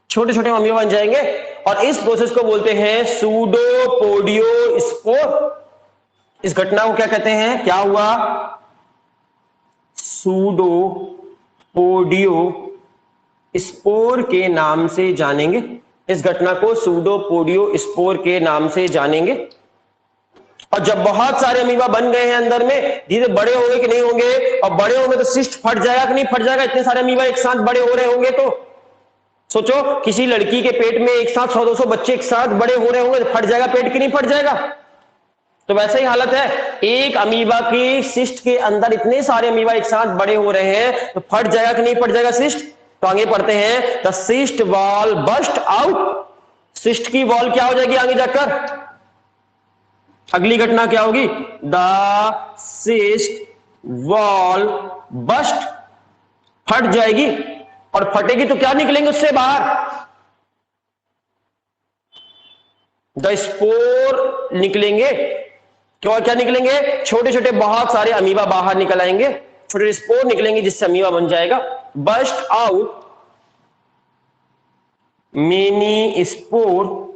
छोटे छोटे अमीबा बन जाएंगे, और इस प्रोसेस को बोलते हैं सूडोपोडियोस्पोर। इस घटना को क्या कहते हैं, क्या हुआ, सूडोपोडियोस्पोर के नाम से जानेंगे, इस घटना को सूडोपोडियोस्पोर के नाम से जानेंगे। और जब बहुत सारे अमीबा बन गए हैं अंदर में, धीरे बड़े होंगे कि नहीं होंगे, और बड़े होंगे तो सिस्ट फट जाएगा कि नहीं फट जाएगा, इतने सारे अमीबा एक साथ बड़े हो रहे होंगे तो सोचो, किसी लड़की के पेट में एक साथ 100-200 बच्चे एक साथ बड़े हो रहे होंगे तो फट जाएगा पेट कि नहीं फट जाएगा, तो वैसे ही हालत है, एक अमीबा की सिस्ट के अंदर इतने सारे अमीबा एक साथ बड़े हो रहे हैं तो फट जाएगा कि नहीं फट जाएगा सिस्ट। तो आगे पढ़ते हैं, the cyst wall burst out, cyst की वॉल क्या हो जाएगी आगे जाकर, अगली घटना क्या होगी, द सिस्ट वॉल बस्ट, फट जाएगी, और फटेगी तो क्या निकलेंगे उससे बाहर, द स्पोर निकलेंगे, क्यों क्या निकलेंगे, छोटे छोटे बहुत सारे अमीबा बाहर निकल आएंगे, छोटे स्पोर निकलेंगे जिससे अमीबा बन जाएगा, burst out many spore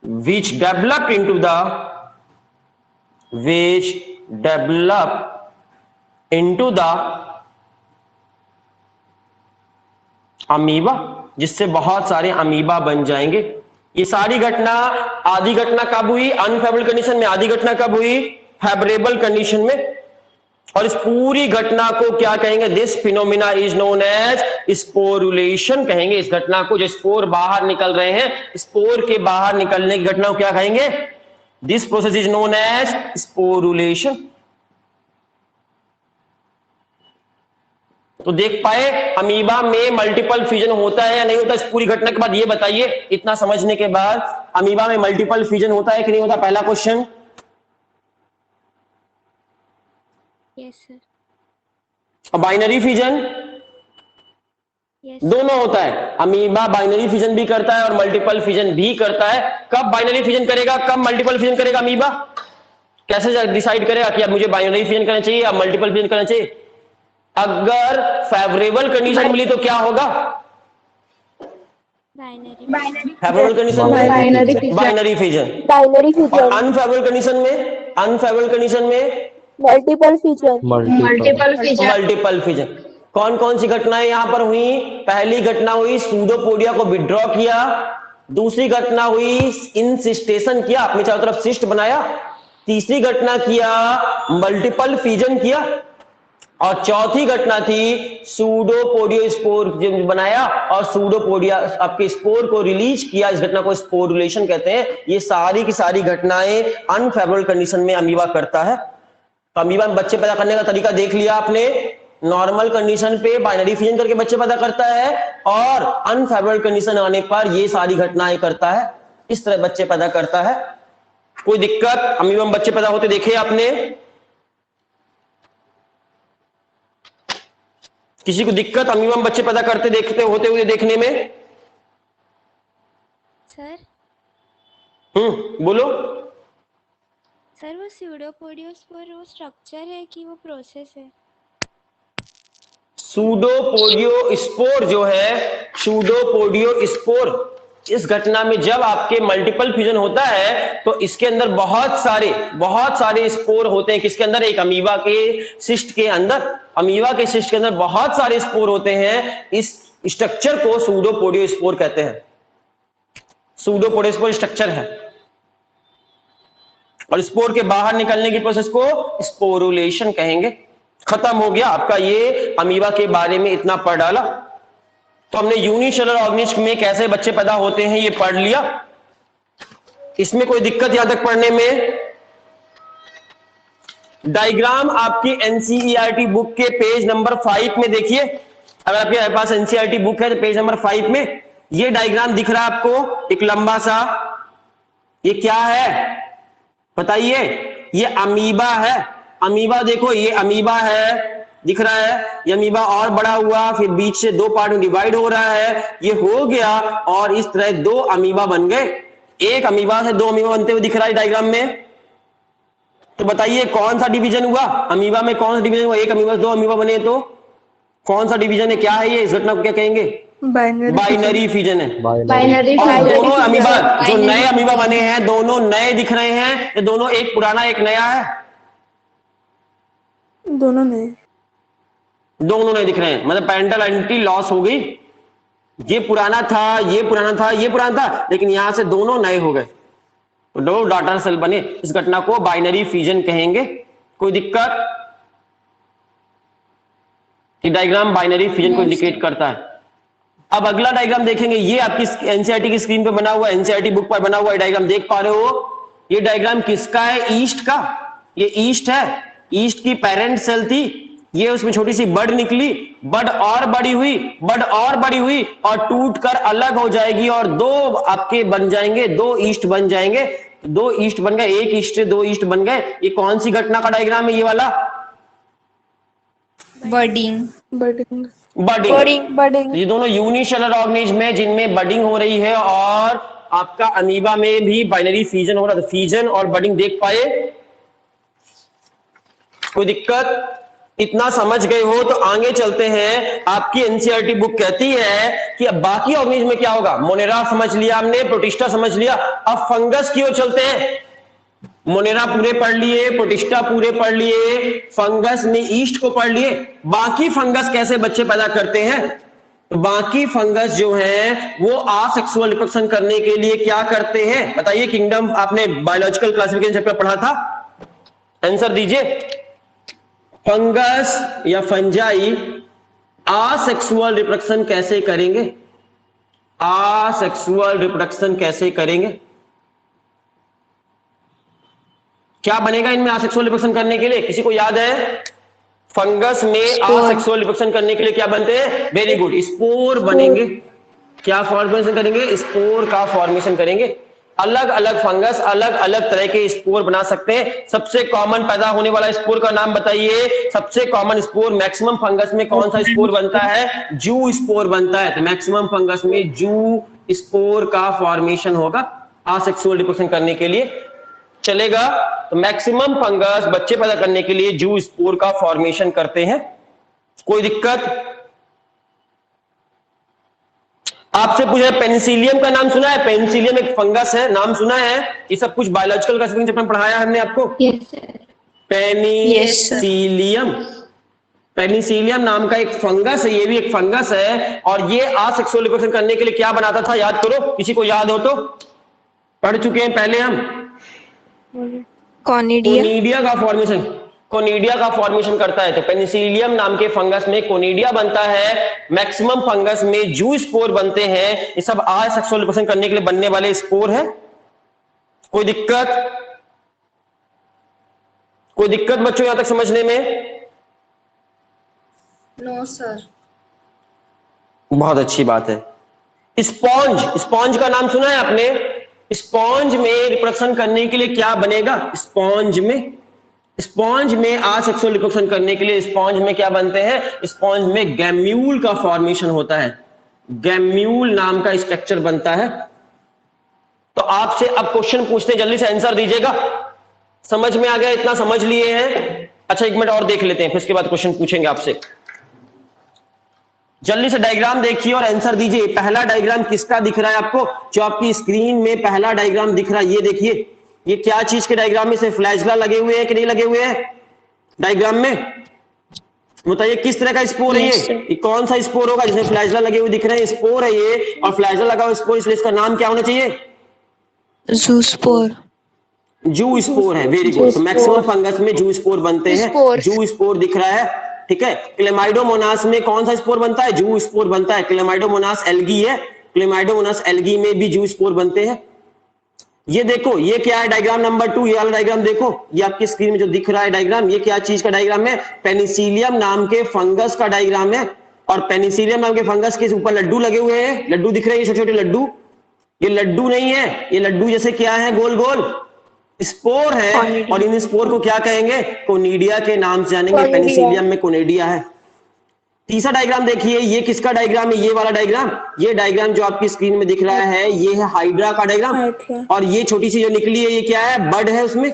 which develop into the amoeba, जिससे बहुत सारे अमीबा बन जाएंगे। ये सारी घटना, आधी घटना कब हुई, अनफेवरेबल कंडीशन में, आधी घटना कब हुई, फेवरेबल कंडीशन में, और इस पूरी घटना को क्या कहेंगे, this phenomena is known as sporulation कहेंगे, इस घटना को, जो स्पोर बाहर निकल रहे हैं, स्पोर के बाहर निकलने की घटना को क्या कहेंगे, this process is known as sporulation. तो देख पाए अमीबा में मल्टीपल फ्यूजन होता है या नहीं होता, इस पूरी घटना के बाद ये बताइए, इतना समझने के बाद अमीबा में मल्टीपल फ्यूजन होता है कि नहीं होता, पहला क्वेश्चन। Yes sir. और बाइनरी फ्यूजन यस दोनों होता है, अमीबा बाइनरी फ्यूजन भी करता है और मल्टीपल फ्यूजन भी करता है। कब बाइनरी फ्यूजन करेगा, कब मल्टीपल फ्यूजन करेगा अमीबा, कैसे डिसाइड करेगा कि अब मुझे बाइनरी फ्यूजन करना चाहिए या मल्टीपल फ्यूजन करना चाहिए, अगर फेवरेबल कंडीशन मिली तो क्या होगा, बाइनरी फेवरेबल कंडीशन में बाइनरी फ्यूजन, और अनफेवरेबल कंडीशन में मल्टीपल फ्यूजन। Multiple fusion. कौन कौन सी घटनाएं यहां पर हुई, पहली घटना हुई सूडोपोडिया को विड्रॉ किया, दूसरी घटना हुई इंसिस्टेशन किया, अपने चारों तरफ सिस्ट बनाया। तीसरी घटना किया मल्टीपल फिजन किया, और चौथी घटना थी सूडोपोडियोस्पोर बनाया और सूडोपोडिया आपके स्पोर को रिलीज किया। इस घटना को स्पोरुलेशन कहते हैं। ये सारी की सारी घटनाएं अनफेवरेबल कंडीशन में अमीबा करता है। तो अमीबा में बच्चे पैदा करने का तरीका देख लिया आपने। नॉर्मल कंडीशन पे बाइनरी फिजन करके बच्चे पैदा करता है, और अनफेवरेबल कंडीशन आने पर ये सारी घटनाएं करता है। इस तरह बच्चे पैदा करता है। कोई दिक्कत अमीबा में बच्चे पैदा होते देखे आपने? किसी को दिक्कत अमीबा में बच्चे पैदा करते देखते होते हुए देखने में? सर बोलो। सर वो स्यूडोपोडियोस्पोर वो स्ट्रक्चर है कि वो प्रोसेस है? सूडोपोडियोस्पोर जो है, सूडोपोडियोस्पोर, इस घटना में जब आपके मल्टीपल फ्यूजन होता है तो इसके अंदर बहुत सारे स्पोर होते हैं। किसके अंदर? एक अमीबा के सिस्ट के अंदर। अमीबा के सिस्ट के अंदर बहुत सारे स्पोर होते हैं। इस स्ट्रक्चर को सूडोपोडियोस्पोर कहते हैं। सूडोपोडियोस्पोर स्ट्रक्चर है, और स्पोर के बाहर निकलने की प्रोसेस को स्पोरुलेशन कहेंगे। खत्म हो गया आपका ये अमीबा के बारे में इतना पढ़ डाला। तो हमने यूनिसेलुलर ऑर्गेनिज्म में कैसे बच्चे पैदा होते हैं ये पढ़ लिया। इसमें कोई दिक्कत यहां तक पढ़ने में? डायग्राम आपकी एनसीईआरटी बुक के पेज नंबर 5 में देखिए। अगर आपके पास एनसीईआरटी बुक है तो पेज नंबर 5 में ये डायग्राम दिख रहा है आपको, एक लंबा सा। ये क्या है बताइए? ये अमीबा है। अमीबा देखो, ये अमीबा है, दिख रहा है। ये अमीबा और बड़ा हुआ, फिर बीच से दो पार्ट में डिवाइड हो रहा है। ये हो गया और इस तरह दो अमीबा बन गए। एक अमीबा से दो अमीबा बनते हुए दिख रहा है डायग्राम में। तो बताइए कौन सा डिवीजन हुआ अमीबा में? कौन सा डिवीजन हुआ? एक अमीबा से दो अमीबा बने तो कौन सा डिवीजन है? क्या है ये? इस घटना को क्या कहेंगे? बाइनरी फिजन है। बाइनरी और दोनों अमीबा जो नए अमीबा बने हैं, दोनों नए दिख रहे हैं। ये दोनों एक पुराना एक नया है? दोनों नए दिख रहे हैं। मतलब पेरेंटल आइडेंटिटी लॉस हो गई। ये पुराना था, ये पुराना था, ये पुराना था, लेकिन यहां से दोनों नए हो गए, दो डॉटर सेल बने। इस घटना को बाइनरी फिजन कहेंगे। कोई दिक्कत? ये डायग्राम बाइनरी फिजन को इंडिकेट करता है। अब अगला डायग्राम देखेंगे। ये आपकी एनसीईआरटी की स्क्रीन पे बना हुआ, एनसीईआरटी बुक पर बना हुआ डायग्राम देख पा रहे हो? ये डायग्राम किसका है? ईस्ट का। ये ईस्ट है। ईस्ट की पेरेंट सेल थी, ये उसमें छोटी सी बड निकली, बड और बड़ी हुई, बड और बड़ी हुई और टूटकर अलग हो जाएगी, और दो आपके बन जाएंगे, दो ईस्ट बन जाएंगे। दो ईस्ट बन गए, एक ईस्ट से दो ईस्ट बन गए। ये कौन सी घटना का डायग्राम है? ये वाला बडिंग। ये दोनों यूनिसेलुलर ऑर्गेनिज्म है जिनमें बडिंग हो रही है, और आपका अमीबा में भी बाइनरी फिजन हो रहा था। फिजन और बडिंग देख पाए? कोई दिक्कत? इतना समझ गए हो तो आगे चलते हैं। आपकी एनसीईआरटी बुक कहती है कि अब बाकी ऑर्गेनिज्म में क्या होगा। मोनेरा समझ लिया हमने, प्रोटिस्टा समझ लिया, अब फंगस की ओर चलते हैं। मोनेरा पूरे पढ़ लिए, प्रोटिस्टा पूरे पढ़ लिए, फंगस ने ईस्ट को पढ़ लिए। बाकी फंगस कैसे बच्चे पैदा करते हैं? तो बाकी फंगस जो है वो आसेक्सुअल रिप्रोडक्शन करने के लिए क्या करते हैं बताइए? किंगडम आपने बायोलॉजिकल क्लासिफिकेशन चैप्टर पढ़ा था, आंसर दीजिए। फंगस या फंजाई आसेक्सुअल रिप्रोडक्शन कैसे करेंगे? आसेक्सुअल रिप्रोडक्शन कैसे करेंगे? क्या बनेगा इनमें आसेक्सुअल रिप्रोडक्शन करने के लिए? किसी को याद है? फंगस में आसेक्सुअल रिप्रोडक्शन करने के लिए क्या बनते हैं? वेरी गुड, स्पोर बनेंगे। क्या फॉर्मेशन करेंगे? स्पोर का फॉर्मेशन करेंगे। अलग अलग फंगस अलग अलग तरह के स्पोर बना सकते हैं। सबसे कॉमन पैदा होने वाला स्पोर का नाम बताइए। सबसे कॉमन स्पोर मैक्सिमम फंगस में कौन सा स्पोर बनता है? जू स्पोर बनता है। तो मैक्सिमम फंगस में जू स्पोर का फॉर्मेशन होगा आसेक्सुअल रिप्रोडक्शन करने के लिए। चलेगा? तो मैक्सिमम फंगस बच्चे पैदा करने के लिए जू स्पोर का फॉर्मेशन करते हैं। कोई दिक्कत? आपसे पूछा पेनिसिलियम का नाम सुना है? पेनिसिलियम एक फंगस है, नाम सुना है? ये सब कुछ बायोलॉजिकल क्लासिफिकेशन में पढ़ाया हमने आपको। पेनिसिलियम। पेनिसिलियम नाम का एक फंगस है, ये भी एक फंगस है, और ये असेक्सुअल रिप्रोडक्शन करने के लिए क्या बनाता था, याद करो, किसी को याद हो तो, पढ़ चुके हैं पहले हम। कॉनिडिया। कोनिडिया का फॉर्मेशन, कोनिडिया का फॉर्मेशन करता है। तो पेनिसिलियम नाम के फंगस में कोनिडिया बनता है, मैक्सिमम फंगस में जू स्पोर बनते हैं। ये सब असेक्सुअल रिप्रोडक्शन करने के लिए बनने वाले स्पोर है। कोई दिक्कत, कोई दिक्कत बच्चों यहां तक समझने में? No sir. बहुत अच्छी बात है। स्पॉन्ज, स्पॉन्ज का नाम सुना है आपने? स्पॉन्ज में रिप्रोडक्शन करने के लिए क्या बनेगा? स्पॉन्ज में, स्पॉन्ज में असेक्सुअल रिप्रोडक्शन करने के लिए स्पॉन्ज में क्या बनते हैं? स्पॉन्ज में गैम्यूल का फॉर्मेशन होता है, गैम्यूल नाम का स्ट्रक्चर बनता है। तो आपसे अब क्वेश्चन पूछते हैं, जल्दी से आंसर दीजिएगा। समझ में आ गया? इतना समझ लिए हैं? अच्छा एक मिनट और देख लेते हैं, फिर उसके बाद क्वेश्चन पूछेंगे आपसे। जल्दी से डायग्राम देखिए और आंसर दीजिए। पहला डायग्राम किसका दिख रहा है आपको? जो आपकी स्क्रीन में पहला डायग्राम दिख रहा है, ये देखिए, ये क्या चीज के डायग्राम में से फ्लैजला लगे हुए हैं कि नहीं लगे हुए हैं डायग्राम में? बताइए किस तरह का स्पोर है ये कौन सा स्पोर होगा जिसमें फ्लैजला लगे हुए दिख रहे हैं? स्पोर है ये, और फ्लैजला लगा हुआ स्पोर, इसलिए इसका नाम क्या होना चाहिए? जूस्पोर। जू स्पोर है। Very good. तो मैक्सिमम फंगस में जू स्पोर बनते हैं। जू स्पोर दिख रहा है, ठीक है। क्लेमाइडोमोनास में कौन सा स्पोर बनता है? जू स्पोर बनता है। क्लेमाइडोमोनास एल्गी है, क्लेमाइडोमोनास एल्गी में भी जू स्पोर बनते हैं। ये देखो, ये क्या है? डायग्राम नंबर 2, ये वाला डायग्राम देखो, ये आपकी स्क्रीन में जो दिख रहा है डायग्राम, ये क्या चीज का डायग्राम है? पेनिसिलियम नाम के फंगस का डायग्राम है। और पेनिसिलियम नाम के फंगस के ऊपर लड्डू लगे हुए हैं, लड्डू दिख रहे हैं, छोटे छोटे लड्डू। ये लड्डू नहीं है, ये लड्डू जैसे क्या है? गोल गोल स्पोर है। और इन स्पोर को क्या कहेंगे? कोनिडिया के नाम से जानेंगे। पेनिसिलियम में कोनिडिया है। तीसरा डायग्राम देखिए, ये किसका डायग्राम है? ये वाला डायग्राम, ये डायग्राम जो आपकी स्क्रीन में दिख रहा है, ये है हाइड्रा का डायग्राम। और ये छोटी सी जो निकली है, ये क्या है? बड है उसमें,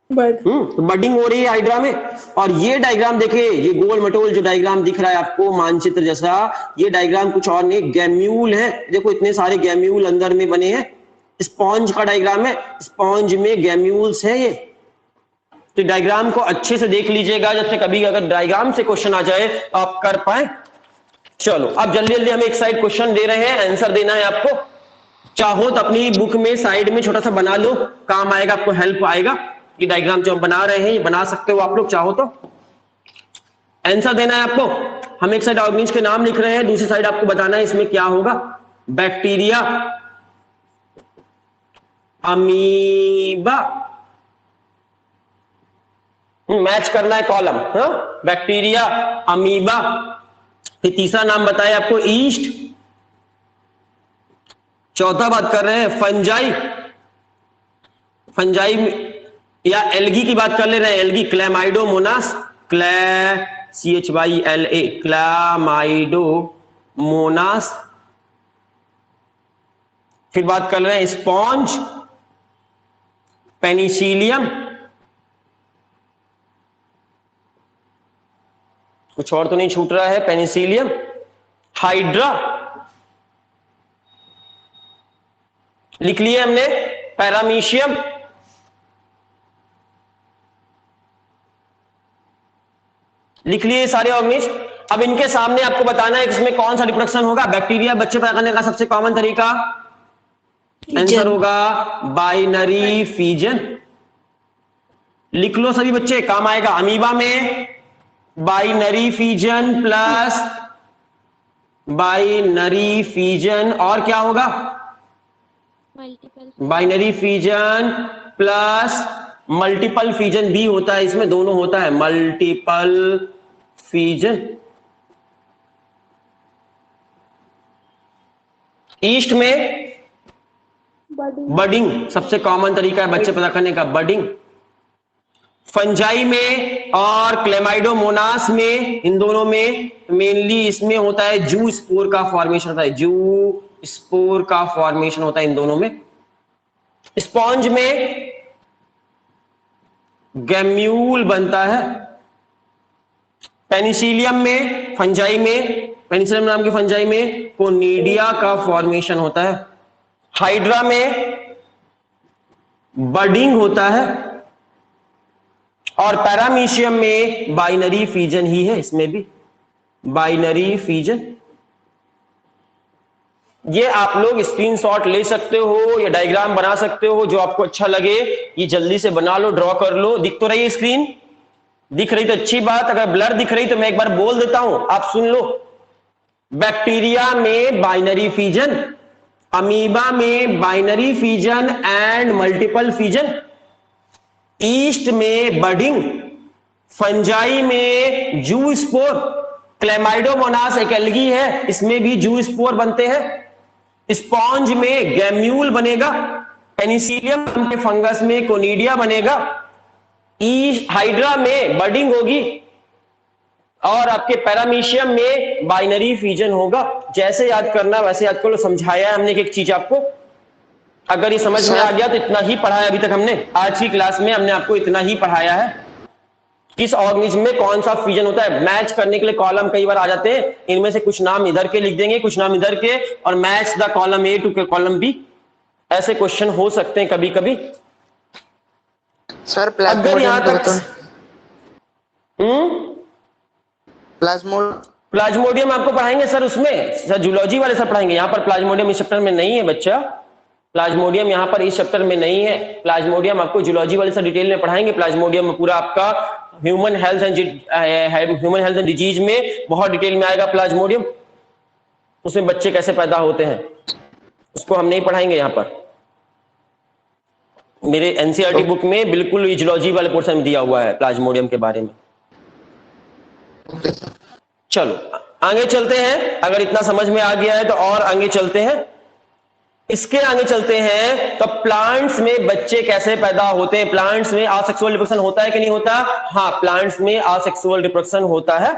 तो बडिंग हो रही है हाइड्रा में। और ये डायग्राम देखिए, ये गोल मटोल जो डायग्राम दिख रहा है आपको मानचित्र जैसा, ये डायग्राम कुछ और नहीं, गैम्यूल है। देखो इतने सारे गैम्यूल अंदर में बने हैं। स्पॉन्ज का डायग्राम है, स्पॉन्ज में गैम्यूल्स है ये। तो डायग्राम को अच्छे से देख लीजिएगा, जैसे कभी अगर डायग्राम से क्वेश्चन आ जाए तो आप कर पाए। चलो अब जल्दी जल्दी हम एक साइड क्वेश्चन दे रहे हैं, आंसर देना है आपको। चाहो तो अपनी बुक में साइड में छोटा सा बना लो, काम आएगा, आपको हेल्प आएगा। ये डायग्राम जो हम बना रहे हैं, ये बना सकते हो आप लोग चाहो तो। आंसर देना है आपको। हम एक साइड ऑर्गेनिज के नाम लिख रहे हैं, दूसरी साइड आपको बताना है इसमें क्या होगा। बैक्टीरिया, अमीबा, मैच करना है कॉलम। Bacteria, amoeba. फिर तीसरा नाम बताया आपको ईस्ट। चौथा बात कर रहे हैं फंजाई, फंजाई या एल्गी की बात कर ले रहे हैं। Algae, Chlamydomonas, CHYLA, Chlamydomonas. फिर बात कर रहे हैं स्पॉन्ज, पेनिसिलियम, कुछ और तो नहीं छूट रहा है, पेनिसिलियम, हाइड्रा लिख लिए हमने, पैरामीशियम, लिख लिए सारे ऑर्गेनिज। अब इनके सामने आपको बताना है इसमें कौन सा रिप्रोडक्शन होगा। बैक्टीरिया बच्चे पता करने का सबसे कॉमन तरीका आंसर होगा बाइनरी फीजन। लिख लो सभी बच्चे, काम आएगा। अमीबा में binary fission plus binary fission, और क्या होगा? Multiple. Binary fission plus multiple fission भी होता है, इसमें दोनों होता है, मल्टीपल फीजन। ईस्ट में बडिंग सबसे कॉमन तरीका है बच्चे पता करने का, बडिंग। फंजाई में और क्लेमाइडोमोनास में, इन दोनों में मेनली इसमें होता है जू स्पोर का फॉर्मेशन होता है, जू स्पोर का फॉर्मेशन होता है इन दोनों में। स्पॉन्ज में गैम्यूल बनता है। पेनिसिलियम में, फंजाई में, पेनिसिलियम नाम के फंजाई में कोनिडिया का फॉर्मेशन होता है। हाइड्रा में बडिंग होता है। और पैरामीशियम में बाइनरी फिजन ही है, इसमें भी बाइनरी फिजन। ये आप लोग स्क्रीनशॉट ले सकते हो या डायग्राम बना सकते हो, जो आपको अच्छा लगे ये जल्दी से बना लो, ड्रॉ कर लो। दिख तो रही है स्क्रीन? दिख रही तो अच्छी बात, अगर ब्लर दिख रही तो मैं एक बार बोल देता हूं, आप सुन लो। बैक्टीरिया में बाइनरी फिजन, अमीबा में binary fission and multiple fission, east में बडिंग, फंजाई में जू स्पोर, क्लेमाइडोमोनास एक एल्गी है, इसमें भी जू स्पोर बनते हैं, स्पॉन्ज में गैम्यूल बनेगा, पेनिसिलियम के फंगस में कोनिडिया बनेगा, हाइड्रा में बडिंग होगी और आपके पैरामीशियम में बाइनरी फिजन होगा। जैसे याद करना वैसे याद करो, समझाया है हमने एक चीज आपको। अगर ये समझ में आ गया तो इतना ही पढ़ाया अभी तक हमने, आज की क्लास में हमने आपको इतना ही पढ़ाया है। किस ऑर्गेनिज्म में कौन सा फिजन होता है, मैच करने के लिए कॉलम कई बार आ जाते हैं, इनमें से कुछ नाम इधर के लिख देंगे, कुछ नाम इधर के, और match the column A to column B, ऐसे क्वेश्चन हो सकते हैं कभी कभी। सर अगर यहां तक प्लाज्मोडियम आपको पढ़ाएंगे सर, उसमें सर जूलॉजी वाले सर पढ़ाएंगे, यहाँ पर प्लाज्मोडियम इस चैप्टर में नहीं है बच्चा, प्लाज्मोडियम यहाँ पर इस चैप्टर में नहीं है। प्लाज्मोडियम आपको जूलॉजी वाले सर डिटेल में पढ़ाएंगे। प्लाज्मोडियम में पूरा आपका ह्यूमन हेल्थ एंड डिजीज में बहुत डिटेल में आएगा प्लाज्मोडियम, उसमें बच्चे कैसे पैदा होते हैं उसको हम नहीं पढ़ाएंगे यहाँ पर। मेरे एनसीईआरटी बुक में बिल्कुल जूलॉजी वाले पोर्शन में दिया हुआ है प्लाज्मोडियम के बारे में। चलो आगे चलते हैं, अगर इतना समझ में आ गया है तो और आगे चलते हैं। इसके आगे चलते हैं तो प्लांट्स में बच्चे कैसे पैदा होते हैं, प्लांट्स में आसेक्सुअल रिप्रोडक्शन होता है कि नहीं होता? हाँ, प्लांट्स में आसेक्सुअल रिप्रोडक्शन होता है।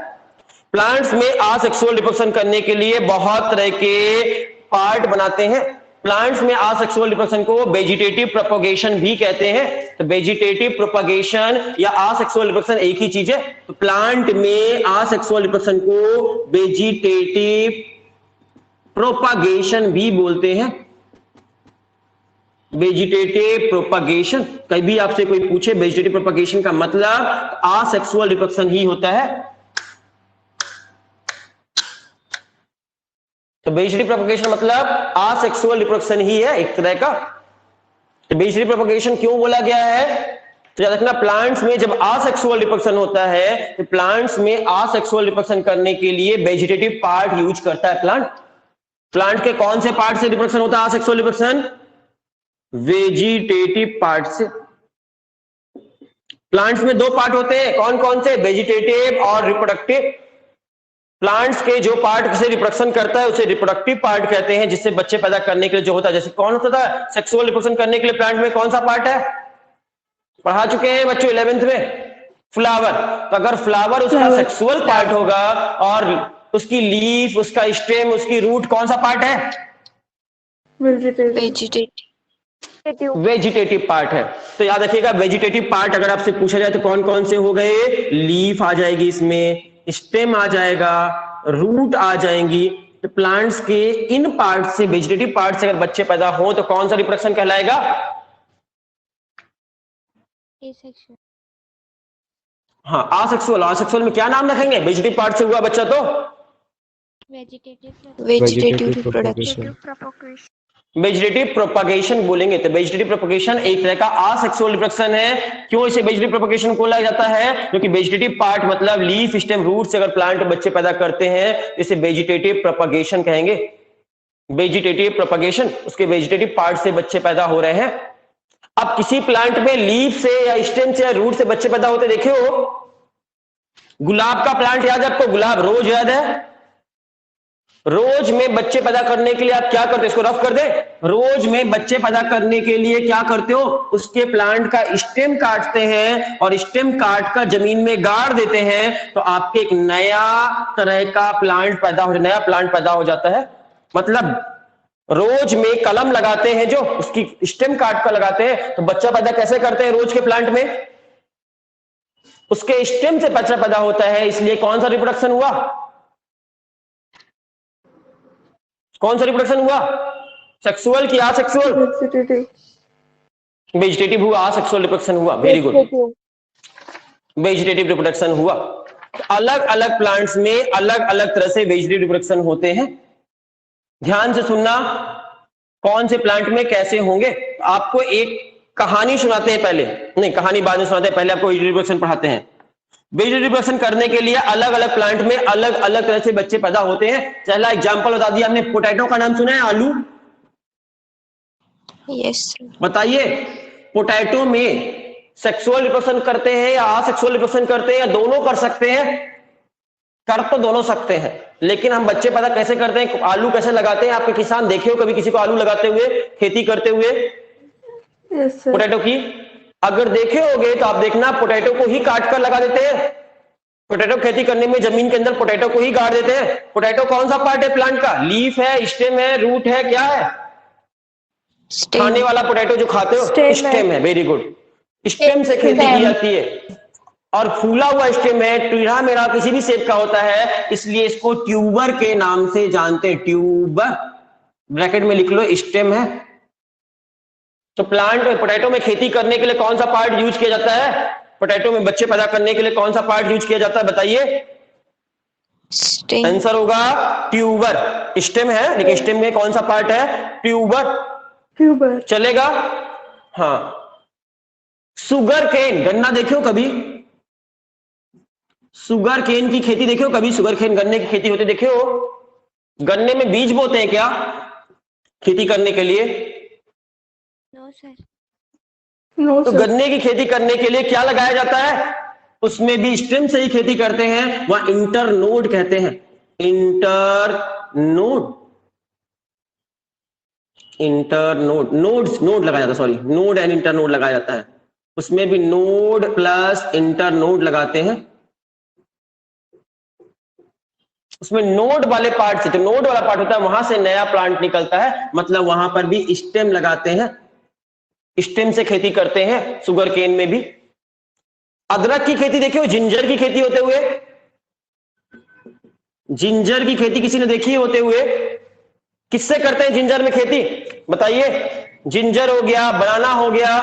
प्लांट्स में आसेक्सुअल रिप्रोडक्शन करने के लिए बहुत तरह के पार्ट बनाते हैं। प्लांट्स में आसेक्सुअल रिप्रोडक्शन को वेजिटेटिव प्रोपगेशन भी कहते हैं। तो वेजिटेटिव प्रोपगेशन या आसेक्सुअल रिप्रोडक्शन एक ही चीज है। तो प्लांट में आसेक्सुअल रिप्रोडक्शन को वेजिटेटिव प्रोपगेशन भी बोलते हैं। वेजिटेटिव प्रोपगेशन, कभी आपसे कोई पूछे वेजिटेटिव प्रोपगेशन का मतलब, आसेक्सुअल रिप्रोडक्शन ही होता है। तो वेजिटेटिव प्रोपगेशन मतलब आसेक्सुअल रिप्रोडक्शन ही है एक तरह का। तो वेजिटेटिव प्रोपगेशन क्यों बोला गया है तो याद रखना, प्लांट्स में जब आसेक्सुअल रिप्रोडक्शन होता है तो प्लांट्स में आसेक्सुअल रिप्रोडक्शन करने के लिए वेजिटेटिव पार्ट यूज करता है प्लांट। प्लांट के कौन से पार्ट से रिप्रोडक्शन होता है आसेक्सुअल रिप्रोडक्शन? वेजिटेटिव पार्ट से। प्लांट्स में दो पार्ट होते हैं, कौन कौन से? वेजिटेटिव और रिप्रोडक्टिव। प्लांट्स के जो पार्ट से रिप्रोडक्शन करता है उसे रिप्रोडक्टिव पार्ट कहते हैं, जिससे बच्चे पैदा करने के लिए जो होता है। जैसे कौन होता था सेक्सुअल रिप्रोडक्शन करने के लिए प्लांट में कौन सा पार्ट है? पढ़ा चुके हैं बच्चों 11th में, फ्लावर। तो अगर फ्लावर उसका सेक्सुअल पार्ट होगा और उसकी लीफ, उसका स्टेम, उसकी रूट कौन सा पार्ट है? वेजिटेटिव पार्ट है। तो याद रखिएगा वेजिटेटिव पार्ट अगर आपसे पूछा जाए तो कौन कौन से हो गए? लीफ आ जाएगी, इसमें स्टेम आ जाएगा, रूट आ जाएंगी। तो प्लांट्स के इन पार्ट से, वेजिटेटिव पार्ट से अगर बच्चे पैदा हो तो कौन सा रिप्रोडक्शन कहलाएगा? एसेक्सुअल। हाँ, आसेक्सुअल। आसेक्सुअल में क्या नाम रखेंगे? वेजिटेटिव पार्ट से हुआ बच्चा तो Vegetative reproduction. वेजिटेटिव प्रोपगेशन बोलेंगे। तो वेजिटेटिव प्रोपगेशन एक तरह का आसेक्सुअल रिप्रोडक्शन है। क्यों इसे वेजिटेटिव प्रोपगेशन बोला जाता है? क्योंकि वेजिटेटिव पार्ट मतलब लीफ, स्टेम, रूट से अगर प्लांट बच्चे पैदा करते हैं इसे वेजिटेटिव प्रोपगेशन कहेंगे। वेजिटेटिव प्रोपगेशन, उसके वेजिटेटिव पार्ट से बच्चे पैदा हो रहे हैं। अब किसी प्लांट में लीफ से या स्टेम से या रूट से बच्चे पैदा होते देखे हो? गुलाब का प्लांट याद है आपको? गुलाब, रोज याद है? रोज में बच्चे पैदा करने के लिए आप क्या करते हो? इसको रफ कर दे। रोज में बच्चे पैदा करने के लिए क्या करते हो? उसके प्लांट का स्टेम काटते हैं और स्टेम काट कर जमीन में गाड़ देते हैं, तो आपके एक नया तरह का प्लांट पैदा हो, नया प्लांट पैदा हो जाता है। मतलब रोज में कलम लगाते हैं, जो उसकी स्टेम काट कर लगाते हैं, तो बच्चा पैदा कैसे करते हैं रोज के प्लांट में? उसके स्टेम से बच्चा पैदा होता है। इसलिए कौन सा रिप्रोडक्शन हुआ? कौन सा रिप्रोडक्शन हुआ? सेक्सुअल की आसेक्सुअल? वेजिटेटिव हुआ, आसेक्सुअल रिप्रोडक्शन हुआ। Very good. वेजिटेटिव रिप्रोडक्शन हुआ। तो अलग अलग प्लांट्स में अलग अलग तरह से वेजिटेटिव रिप्रोडक्शन होते हैं। ध्यान से सुनना, कौन से प्लांट में कैसे होंगे। आपको एक कहानी सुनाते हैं पहले, नहीं कहानी बाद में सुनाते हैं, पहले आपको वेजिटेटिव रिप्रोडक्शन पढ़ाते हैं। वेजिटेटिव रिप्रोडक्शन करने के लिए अलग अलग प्लांट में अलग अलग तरह से बच्चे पैदा होते हैं। पहला एग्जांपल बता दिया हमने, पोटैटो का नाम सुना है, आलू? Yes, sir. बताइए, पोटैटो में सेक्सुअल रिप्रोडक्शन करते हैं या असेक्सुअल रिप्रोडक्शन करते हैं, या दोनों कर सकते हैं? कर तो दोनों सकते हैं, लेकिन हम बच्चे पैदा कैसे करते हैं, आलू कैसे लगाते हैं? आपके किसान देखे हो कभी किसी को आलू लगाते हुए, खेती करते हुए? Yes sir. पोटैटो की अगर देखे होगे तो आप देखना, पोटैटो को ही काट कर लगा देते हैं। पोटैटो खेती करने में जमीन के अंदर पोटैटो को ही गाड़ देते हैं। पोटैटो कौन सा पार्ट है प्लांट का? लीफ है, स्टेम है, रूट है, क्या है? Stem. खाने वाला पोटैटो जो खाते हो, स्टेम है। वेरी गुड, स्टेम से खेती की जाती है। और फूला हुआ स्टेम है, टेढ़ा मेढ़ा किसी भी शेप का होता है, इसलिए इसको ट्यूबर के नाम से जानते हैं। ट्यूबर, ब्रैकेट में लिख लो, स्टेम है। तो प्लांट में, पोटैटो में खेती करने के लिए कौन सा पार्ट यूज किया जाता है? पोटैटो में बच्चे पैदा करने के लिए कौन सा पार्ट यूज किया जाता है, बताइए? Stem. आंसर होगा ट्यूबर। स्टेम है, लेकिन स्टेम में कौन सा पार्ट है? ट्यूबर। ट्यूबर चलेगा? हाँ। सुगर केन, गन्ना देखे हो कभी? सुगर केन की खेती देखे हो कभी? सुगर केन, गन्ने की खेती होते देखे हो? गन्ने में बीज बोते हैं क्या खेती करने के लिए? No sir. नो तो सर। गन्ने की खेती करने के लिए क्या लगाया जाता है? उसमें भी स्टेम से ही खेती करते हैं, वहां इंटरनोड कहते हैं। इंटरनोड, इंटरनोड, नोड लगाया जाता है, सॉरी, नोड एंड इंटरनोड लगाया जाता है। उसमें भी नोड प्लस इंटरनोड लगाते हैं। उसमें नोड वाले पार्ट से, तो नोड वाला पार्ट होता है, वहां से नया प्लांट निकलता है, मतलब वहां पर भी स्टेम लगाते हैं। स्टेम से खेती करते हैं सुगर केन में भी। अदरक की खेती देखिए, जिंजर की खेती होते हुए? जिंजर की खेती किसी ने देखी है होते हुए? किससे करते हैं जिंजर में खेती, बताइए? जिंजर हो गया, बनाना हो गया।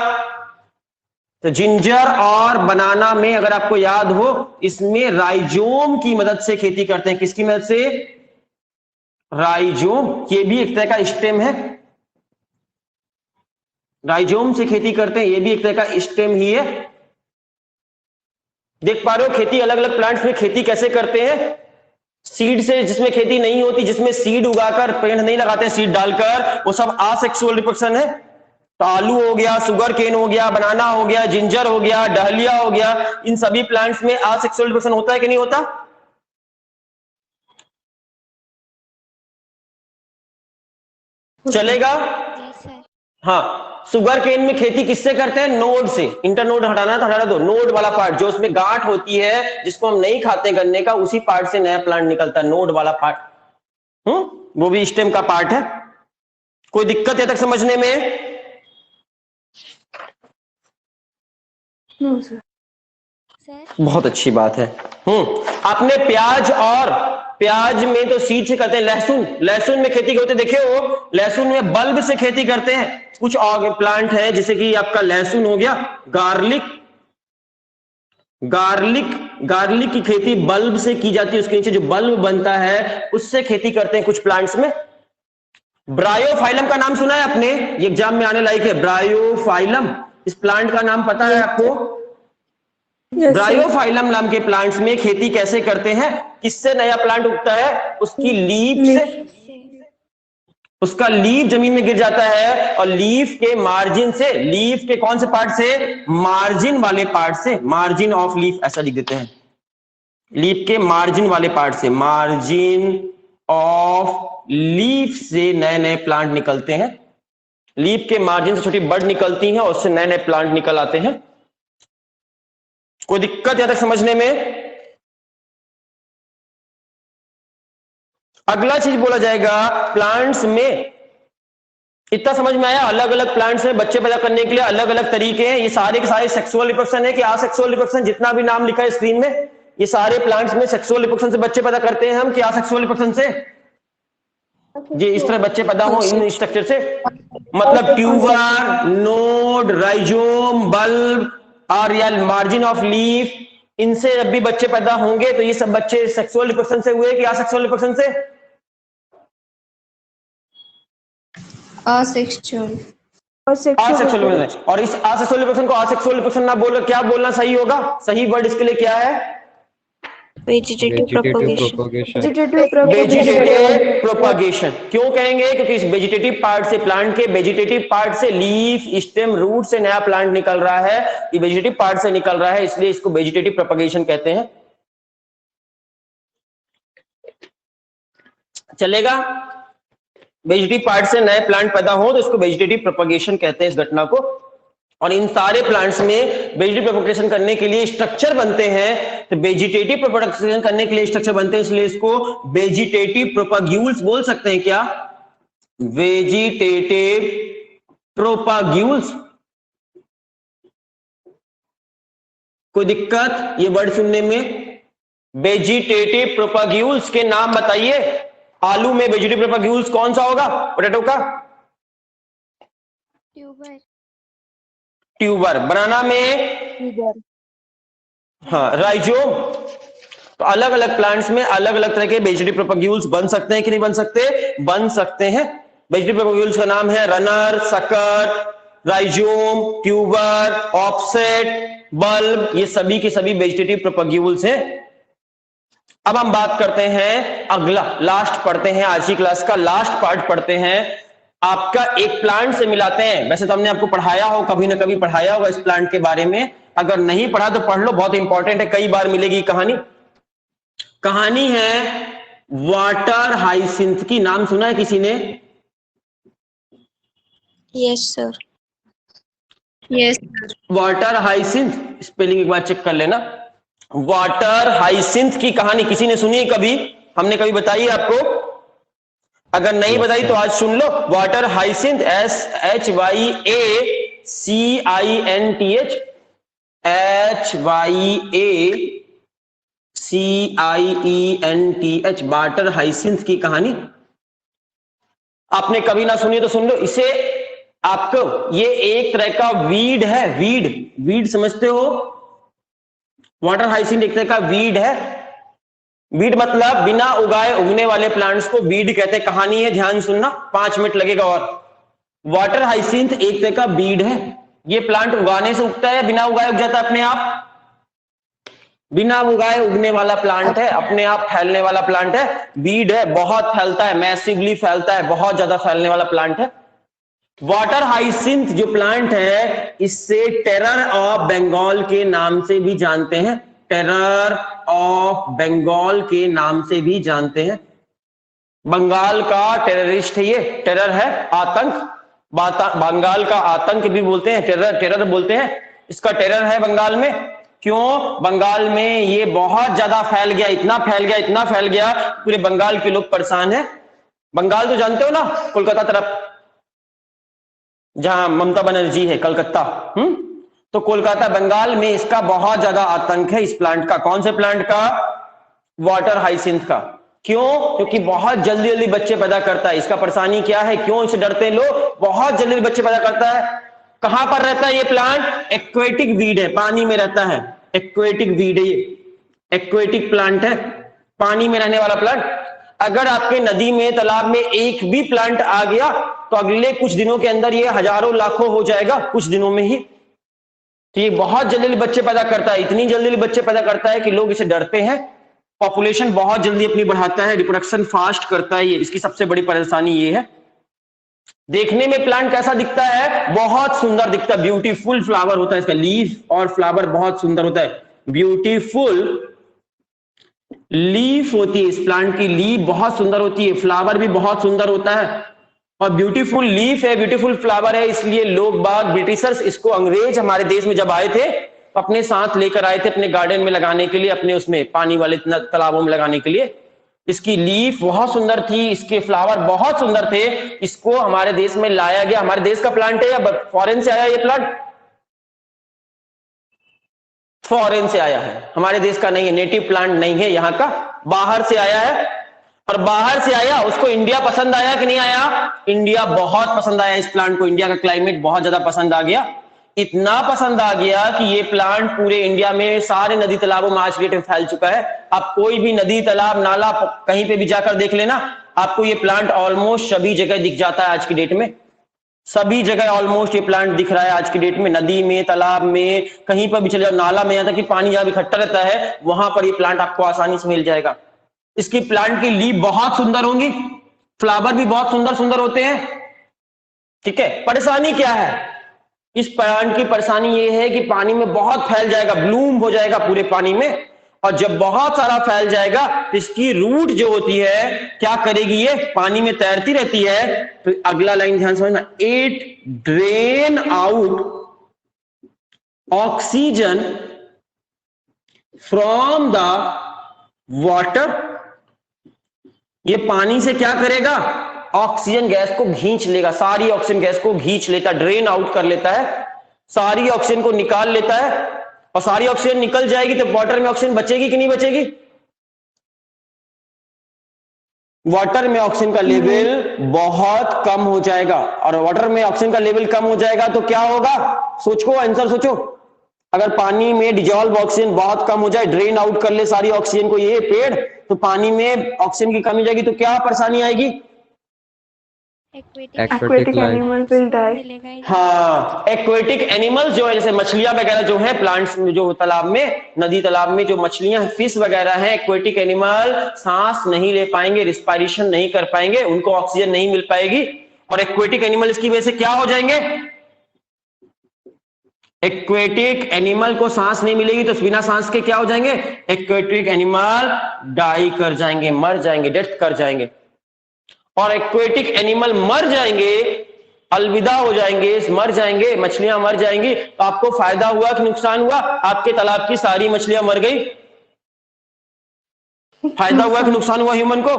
तो जिंजर और बनाना में अगर आपको याद हो, इसमें राइजोम की मदद से खेती करते हैं। किसकी मदद से? राइजोम। ये भी एक तरह का स्टेम है, राइजोम से खेती करते हैं, ये भी एक तरह का स्टेम ही है। देख पा रहे हो खेती, अलग अलग प्लांट्स में खेती कैसे करते हैं? सीड से, जिसमें खेती नहीं होती, जिसमें सीड उगाकर पेड़ नहीं लगाते, सीड डालकर, वो सब असेक्सुअल रिप्रोडक्शन है। तो आलू हो गया, सुगर केन हो गया, बनाना हो गया, जिंजर हो गया, डहलिया हो गया, इन सभी प्लांट्स में असेक्सुअल रिप्रोडक्शन होता है कि नहीं होता? चलेगा? Yes sir. हाँ। सुगर केन में खेती किससे करते हैं? नोड से। इंटरनोड हटाना तो हटा दो, नोड वाला पार्ट जो उसमें गांठ होती है, जिसको हम नहीं खाते गन्ने का, उसी पार्ट से नया प्लांट निकलता है, नोड वाला पार्ट। वो भी स्टेम का पार्ट है। कोई दिक्कत है तक समझने में? No sir. सर बहुत अच्छी बात है। आपने प्याज, और प्याज में तो सीड से करते हैं। लहसुन, लहसुन में खेती होते देखे हो? लहसुन में बल्ब से खेती करते हैं। कुछ और प्लांट है, जैसे कि आपका लहसुन हो गया, गार्लिक, गार्लिक की खेती बल्ब से की जाती है। उसके नीचे जो बल्ब बनता है उससे खेती करते हैं कुछ प्लांट्स में। ब्रायोफाइलम का नाम सुना है आपने? ये एग्जाम में आने लायक है, ब्रायोफाइलम। इस प्लांट का नाम पता है आपको? Yes sir. ब्रायोफाइलम नाम के प्लांट्स में खेती कैसे करते हैं? किससे नया प्लांट उगता है? उसकी लीफ से। उसका लीफ जमीन में गिर जाता है, और लीफ के मार्जिन से, लीफ के कौन से पार्ट से? मार्जिन वाले पार्ट से, मार्जिन ऑफ लीफ ऐसा लिख देते हैं। लीफ के मार्जिन वाले पार्ट से, मार्जिन ऑफ लीफ से नए नए प्लांट निकलते हैं। लीफ के मार्जिन से छोटी बड निकलती हैं, और उससे नए नए प्लांट निकल आते हैं। कोई दिक्कत यहां तक समझने में? अगला चीज बोला जाएगा, प्लांट्स में इतना समझ में आया, अलग अलग प्लांट्स में बच्चे पैदा करने के लिए अलग अलग तरीके हैं। ये सारे के सारे सेक्सुअल रिप्रोडक्शन है कि असेक्सुअल रिप्रोडक्शन? जितना भी नाम लिखा है स्क्रीन में, ये सारे प्लांट्स में सेक्सुअल रिप्रोडक्शन से बच्चे पैदा करते हैं हम, कि असेक्सुअल रिप्रोडक्शन से? ये इस तरह बच्चे पैदा हो इन स्ट्रक्चर से, मतलब ट्यूबर, नोड, राइजोम, बल्ब और या मार्जिन ऑफ लीफ, इनसे जब भी बच्चे पैदा होंगे तो ये सब बच्चे सेक्सुअल रिप्रोडक्शन से हुए कि असेक्सुअल रिप्रोडक्शन से? Asexual. Asexual reproduction. और इस असेक्सुअल रिप्रोडक्शन को असेक्सुअल रिप्रोडक्शन ना बोल, क्या बोलना सही होगा? सही वर्ड इसके लिए क्या है? Vegetative propagation. propagation. Vegetative propagation. क्यों कहेंगे? क्योंकि इस वेजिटेटिव पार्ट से, प्लांट के वेजिटेटिव पार्ट से, लीफ, स्टेम, रूट से नया प्लांट निकल रहा है, ये वेजिटेटिव पार्ट से निकल रहा है, इसलिए इसको वेजिटेटिव प्रोपागेशन कहते हैं। चलेगा? वेजिटेटिव पार्ट से नए प्लांट पैदा हो तो इसको वेजिटेटिव प्रोपागेशन कहते हैं इस घटना को। और इन सारे प्लांट्स में वेजिटेटिव प्रोपगेशन करने के लिए स्ट्रक्चर बनते हैं, तो वेजिटेटिव प्रोपगेशन करने के लिए स्ट्रक्चर बनते हैं, इसलिए इसको वेजिटेटिव प्रोपाग्यूल्स बोल सकते हैं। क्या? वेजिटेटिव प्रोपाग्यूल्स। कोई दिक्कत ये वर्ड सुनने में? वेजिटेटिव प्रोपाग्यूल्स के नाम बताइए। आलू में वेजिटेटिव प्रोपाग्यूल्स कौन सा होगा? पोटैटो का ट्यूबर। ट्यूबर। बनाना में हाँ राइजोम। तो अलग अलग प्लांट्स में अलग अलग तरह के वेजिटेटिव प्रोपाग्यूल्स बन सकते हैं कि नहीं बन सकते? बन सकते हैं। वेजिटेटिव प्रोपाग्यूल्स का नाम है runner, sucker, rhizome, tuber, offset, bulb, ये सभी के सभी वेजिटेटिव प्रोपाग्यूल्स हैं। अब हम बात करते हैं अगला, लास्ट पढ़ते हैं, आज की क्लास का लास्ट पार्ट पढ़ते हैं। आपका एक प्लांट से मिलाते हैं। वैसे तो हमने आपको पढ़ाया हो, कभी ना कभी पढ़ाया होगा इस प्लांट के बारे में, अगर नहीं पढ़ा तो पढ़ लो, बहुत इंपॉर्टेंट है, कई बार मिलेगी कहानी। कहानी है वाटर हाइसिंथ की। नाम सुना है किसी ने? Yes, sir. Yes. Water hyacinth, spelling एक बार चेक कर लेना। वाटर हाइसिंथ की कहानी किसी ने सुनी कभी? हमने कभी बताई आपको? अगर नहीं बताई तो आज सुन लो। Water hyacinth, HYACINTH, water hyacinth की कहानी आपने कभी ना सुनी तो सुन लो। इसे आपको, ये एक तरह का वीड है, वीड समझते हो? वाटर हाइसिंथ एक तरह का वीड है। वीड मतलब बिना उगाए उगने वाले प्लांट्स को वीड कहते हैं। कहानी है, ध्यान सुनना, 5 मिनट लगेगा। और वाटर हाइसिंथ एक तरह का वीड है। ये प्लांट उगाने से उगता है, बिना उगाए उग जाता है अपने आप? बिना उगाए उगने वाला प्लांट है, अपने आप फैलने वाला प्लांट है, वीड है, बहुत फैलता है, मैसिवली फैलता है, बहुत ज्यादा फैलने वाला प्लांट है। वाटर हाइसिंथ जो प्लांट है, इससे टेरर ऑफ बंगाल के नाम से भी जानते हैं। टेरर ऑफ बंगाल के नाम से भी जानते हैं। बंगाल का टेररिस्ट है ये, टेरर है आतंक, बंगाल का आतंक भी बोलते हैं, टेरर बोलते हैं। इसका टेरर है बंगाल में। क्यों? बंगाल में ये बहुत ज्यादा फैल गया, इतना फैल गया, पूरे बंगाल के लोग परेशान है। बंगाल तो जानते हो ना, कोलकाता तरफ जहां ममता बनर्जी है, कलकत्ता। तो कोलकाता, बंगाल में इसका बहुत ज्यादा आतंक है, इस प्लांट का। कौन से प्लांट का? वाटर हाइसिंथ का। क्यों? क्योंकि बहुत जल्दी जल्दी बच्चे पैदा करता है। इसका परेशानी क्या है? क्यों इसे डरते हैं लोग? बहुत जल्दी बच्चे पैदा करता है। कहां पर रहता है ये प्लांट? एक्वेटिक वीड है, पानी में रहता है। एक्वेटिक वीड है ये, एक्वेटिक प्लांट है, पानी में रहने वाला प्लांट। अगर आपके नदी में, तालाब में एक भी प्लांट आ गया तो अगले कुछ दिनों के अंदर ये हजारों लाखों हो जाएगा, कुछ दिनों में ही। तो ये बहुत जल्दी बच्चे पैदा करता है, इतनी जल्दी बच्चे पैदा करता है कि लोग इसे डरते हैं। पॉपुलेशन बहुत जल्दी अपनी बढ़ाता है, रिप्रोडक्शन फास्ट करता है ये, इसकी सबसे बड़ी परेशानी ये है। देखने में प्लांट कैसा दिखता है? बहुत सुंदर दिखता है, ब्यूटीफुल फ्लावर होता है इसका, लीफ और फ्लावर बहुत सुंदर होता है, ब्यूटीफुल लीफ होती है इस प्लांट की, लीफ बहुत सुंदर होती है, फ्लावर भी बहुत सुंदर होता है। और ब्यूटीफुल लीफ है, ब्यूटीफुल फ्लावर है, इसलिए लोग बाग, ब्रिटिशर्स इसको, अंग्रेज हमारे देश में जब आए थे तो अपने साथ लेकर आए थे, अपने गार्डन में लगाने के लिए, अपने उसमें पानी वाले तालाबों में लगाने के लिए। इसकी लीफ बहुत सुंदर थी, इसके फ्लावर बहुत सुंदर थे, इसको हमारे देश में लाया गया। हमारे देश का प्लांट है या फॉरेन से आया ये प्लांट? फॉरेन से आया है, हमारे देश का नहीं है, नेटिव प्लांट नहीं है यहाँ का, बाहर से आया है। और बाहर से आया, उसको इंडिया पसंद आया कि नहीं आया? इंडिया बहुत पसंद आया इस प्लांट को, इंडिया का क्लाइमेट बहुत ज्यादा पसंद आ गया, इतना पसंद आ गया कि ये प्लांट पूरे इंडिया में सारे नदी तालाबों में आज की डेट में फैल चुका है। आप कोई भी नदी तालाब नाला कहीं पे भी जाकर देख लेना, आपको ये प्लांट ऑलमोस्ट सभी जगह दिख जाता है आज की डेट में। सभी जगह ऑलमोस्ट ये प्लांट दिख रहा है आज की डेट में, नदी में, तालाब में, कहीं पर भी चले जाओ, नाला में, यहाँ तक कि पानी जहां भी इकट्ठा रहता है वहां पर ये प्लांट आपको आसानी से मिल जाएगा। इसकी प्लांट की लीफ बहुत सुंदर होंगी, फ्लावर भी बहुत सुंदर सुंदर होते हैं। ठीक है, परेशानी क्या है इस प्लांट की? परेशानी ये है कि पानी में बहुत फैल जाएगा, ब्लूम हो जाएगा पूरे पानी में, और जब बहुत सारा फैल जाएगा तो इसकी रूट जो होती है क्या करेगी, ये पानी में तैरती रहती है। तो अगला लाइन ध्यान समझना, it drain out oxygen from the water. ये पानी से क्या करेगा, ऑक्सीजन गैस को खींच लेगा, सारी ऑक्सीजन गैस को खींच लेता, ड्रेन आउट कर लेता है, सारी ऑक्सीजन को निकाल लेता है। और सारी ऑक्सीजन निकल जाएगी तो वाटर में ऑक्सीजन बचेगी कि नहीं बचेगी? वाटर में ऑक्सीजन का लेवल बहुत कम हो जाएगा, और वाटर में ऑक्सीजन का लेवल कम हो जाएगा तो क्या होगा? सोचो, आंसर सोचो। अगर पानी में डिजॉल्व ऑक्सीजन बहुत कम हो जाए, ड्रेन आउट कर ले सारी ऑक्सीजन को ये पेड़, तो पानी में ऑक्सीजन की कमी जाएगी तो क्या परेशानी आएगी? Aquatic animals will die. मिलेगा ही नहीं। हाँ, एक्वेटिक एनिमल्स जो है, जैसे मछलियां वगैरह जो है प्लांट्स में, जो तालाब में, नदी तालाब में जो मछलियां, फिश वगैरह हैं, एक्वेटिक एनिमल सांस नहीं ले पाएंगे, रिस्पायरेशन नहीं कर पाएंगे, उनको ऑक्सीजन नहीं मिल पाएगी। और एक्वेटिक एनिमल्स की वजह से क्या हो जाएंगे? एक्वेटिक एनिमल को सांस नहीं मिलेगी तो बिना सांस के क्या हो जाएंगे? एक्वेटिक एनिमल डाई कर जाएंगे, मर जाएंगे, डेथ कर जाएंगे। और एक्वेटिक एनिमल मर जाएंगे, अलविदा हो जाएंगे, मर जाएंगे, मछलियां मर जाएंगी, तो आपको फायदा हुआ कि नुकसान हुआ? आपके तालाब की सारी मछलियां मर गई, फायदा हुआ कि नुकसान हुआ ह्यूमन को?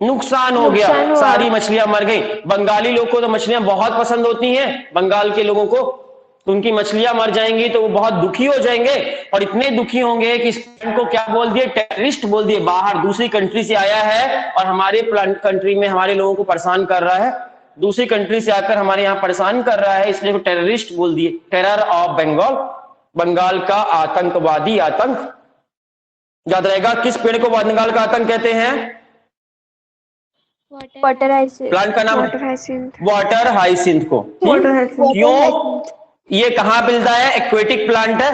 नुकसान हो गया, नुकसान हुआ। सारी मछलियां मर गई। बंगाली लोगों को तो मछलियां बहुत पसंद होती हैं, बंगाल के लोगों को, तो उनकी मछलियां मर जाएंगी तो वो बहुत दुखी हो जाएंगे, और इतने दुखी होंगे कि इस प्लांट को क्या बोल दिए? टेररिस्ट बोल दिए। बाहर दूसरी कंट्री से आया है और हमारे प्लांट कंट्री में हमारे लोगों को परेशान कर रहा है, दूसरी कंट्री से आकर हमारे यहाँ परेशान कर रहा है, इसलिए वो टेररिस्ट बोल दिए। टेरर ऑफ बंगाल, बंगाल का आतंकवादी, आतंक। याद रहेगा, किस पेड़ को बंगाल का आतंक कहते हैं? Water hyacinth. प्लांट का नाम Water hyacinth. वाटर हाइसिंथ को। Water hyacinth. क्यों? ये कहां मिलता है? एक्वेटिक प्लांट है,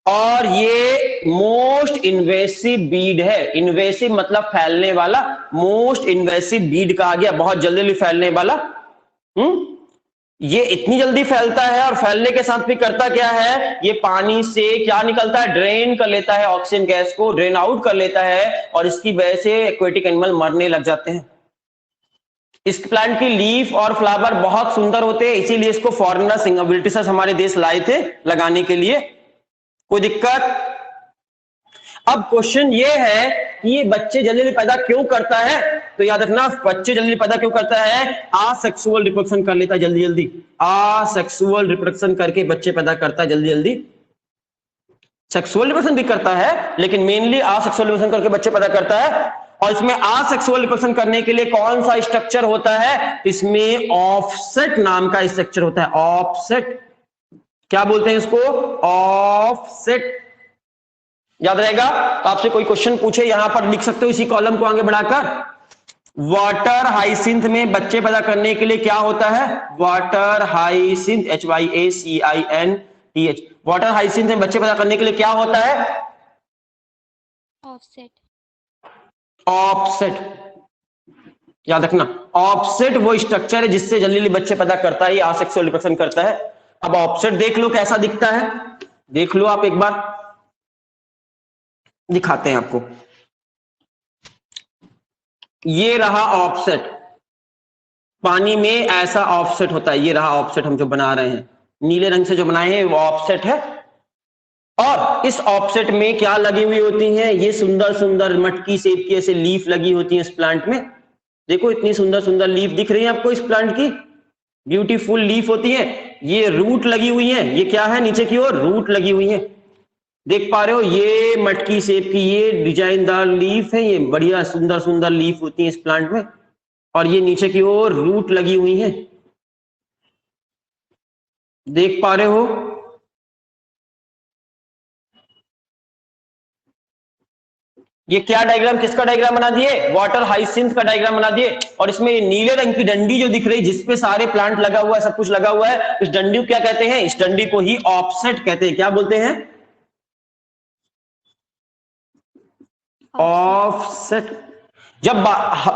और ये मोस्ट इन्वेसिव बीड है। इन्वेसिव मतलब फैलने वाला, मोस्ट इन्वेसिव बीड कहा गया, बहुत जल्दी फैलने वाला। ये इतनी जल्दी फैलता है, और फैलने के साथ भी करता क्या है? ये पानी से क्या निकलता है? ड्रेन कर लेता है, ऑक्सीजन गैस को ड्रेन आउट कर लेता है, और इसकी वजह से एक्वेटिक एनिमल मरने लग जाते हैं। इस प्लांट की लीफ और फ्लावर बहुत सुंदर होते हैं, इसीलिए इसको फॉरेनर्स, ब्रिटिशर्स हमारे देश लाए थे लगाने के लिए। कोई दिक्कत? अब क्वेश्चन ये है कि ये बच्चे जल्दी जल्दी पैदा क्यों करता है? तो याद रखना, बच्चे जल्दी पैदा क्यों करता है? आसेक्सुअल रिप्रोडक्शन कर लेता है जल्दी जल्दी, आसेक्सुअल रिप्रोडक्शन करके बच्चे पैदा करता है जल्दी जल्दी। सेक्सुअल रिप्रोडक्शन भी करता है, लेकिन मेनली आसेक्सुअल रिप्रोडक्शन करके बच्चे पैदा करता है। और इसमें आसेक्सुअल रिप्रोडक्शन करने के लिए कौन सा स्ट्रक्चर होता है? इसमें ऑफसेट नाम का स्ट्रक्चर होता है। ऑफसेट, क्या बोलते हैं इसको? ऑफसेट। याद रहेगा, आपसे कोई क्वेश्चन पूछे यहां पर लिख सकते हो इसी कॉलम को आगे बढ़ाकर। वाटर हाइसिंथ में बच्चे पैदा करने के लिए क्या होता है? Water hyacinth, HYACINTH, water hyacinth में बच्चे पैदा करने के लिए क्या होता है? ऑफसेट। ऑफसेट, याद रखना, ऑफसेट वो स्ट्रक्चर है जिससे जल्दी जल्दी बच्चे पैदा करता है, ये आसेक्सुअल रिप्रोडक्शन करता है। अब ऑफसेट देख लो कैसा दिखता है, देख लो आप एक बार, दिखाते हैं आपको। ये रहा ऑफसेट, पानी में ऐसा ऑफसेट होता है, ये रहा ऑफसेट हम जो बना रहे हैं, नीले रंग से जो बनाए हैं वो ऑफसेट है। और इस ऑफसेट में क्या लगी हुई होती हैं? ये सुंदर सुंदर मटकी शेप की ऐसे लीफ लगी होती है इस प्लांट में। देखो इतनी सुंदर सुंदर लीफ दिख रही है आपको इस प्लांट की, ब्यूटीफुल लीफ होती है। ये रूट लगी हुई है, ये क्या है? नीचे की ओर रूट लगी हुई है, देख पा रहे हो? ये मटकी शेप की ये डिजाइनदार लीफ है, ये बढ़िया सुंदर सुंदर लीफ होती है इस प्लांट में, और ये नीचे की ओर रूट लगी हुई है। देख पा रहे हो? ये क्या डायग्राम, किसका डायग्राम बना दिए? वाटर हाइसिंथ का डायग्राम बना दिए। और इसमें ये नीले रंग की डंडी जो दिख रही है, जिसपे सारे प्लांट लगा हुआ है, सब कुछ लगा हुआ है, इस डंडी को क्या कहते हैं? इस डंडी को ही ऑफसेट कहते हैं। क्या बोलते हैं? ऑफसेट। जब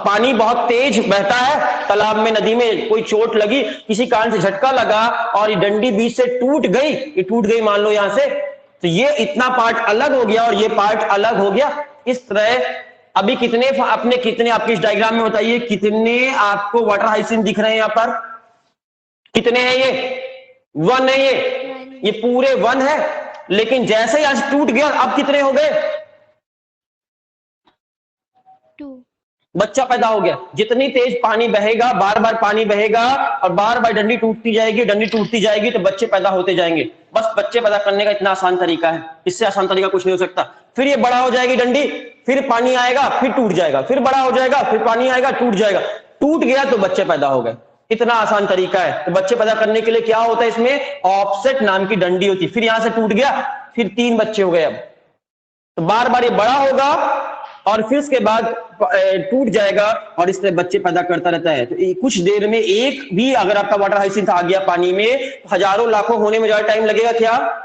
पानी बहुत तेज बहता है तालाब में, नदी में, कोई चोट लगी, किसी कारण से झटका लगा और ये डंडी बीच से टूट गई, ये टूट गई मान लो यहां से, तो ये इतना पार्ट अलग हो गया और ये पार्ट अलग हो गया। इस तरह अभी कितने आपके इस डायग्राम में बताइए, कितने आपको वाटर हाइसिंथ दिख रहे हैं यहां पर? कितने हैं ये? 1 है ये पूरे 1 है। लेकिन जैसे यहां से टूट गया, अब कितने हो गए? 2। बच्चा पैदा हो गया। जितनी तेज पानी बहेगा, बार बार पानी बहेगा और बार बार डंडी टूटती जाएगी, तो बच्चे पैदा होते जाएंगे। बस बच्चे पैदा करने का इतना आसान तरीका है, इससे आसान तरीका कुछ नहीं हो सकता। फिर ये बड़ा हो जाएगी डंडी, फिर पानी आएगा, फिर टूट जाएगा, फिर बड़ा हो जाएगा, फिर पानी आएगा, टूट जाएगा। टूट गया तो बच्चे पैदा हो गए। इतना आसान तरीका है। तो बच्चे पैदा करने के लिए क्या होता है? इसमें ऑफसेट नाम की डंडी होती है। फिर यहां से टूट गया, फिर 3 बच्चे हो गए। अब तो बार बार ये बड़ा होगा और फिर उसके बाद टूट जाएगा और इससे बच्चे पैदा करता रहता है। तो कुछ देर में एक भी अगर आपका वाटर हाइसिंथ आ गया पानी में, हजारों लाखों होने में ज्यादा टाइम लगेगा क्या?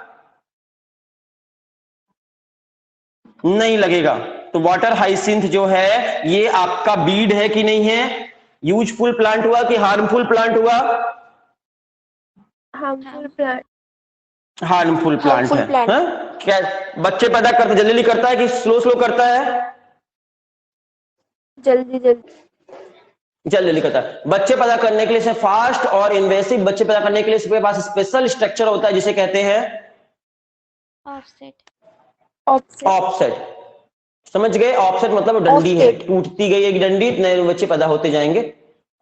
नहीं लगेगा। तो वाटर हाइसिंथ जो है ये आपका बीड है कि नहीं है? यूजफुल प्लांट हुआ कि हार्मफुल प्लांट हुआ? Harmful plant. Harmful plant Harmful है। plant. हाँ? क्या बच्चे पैदा करता जल्दी जल्दी करता है कि स्लो स्लो करता है? जल्दी जल्दी। जल्दी करता है। बच्चे पैदा करने के लिए से फास्ट और इन्वेसिव बच्चे पैदा करने के लिए इसके पास स्पेशल स्ट्रक्चर होता है जिसे कहते हैं ऑफसेट। Offset. ऑफसेट। समझ गए? ऑफसेट मतलब डंडी है, Offset. टूटती गई एक डंडी, नए बच्चे पैदा होते जाएंगे।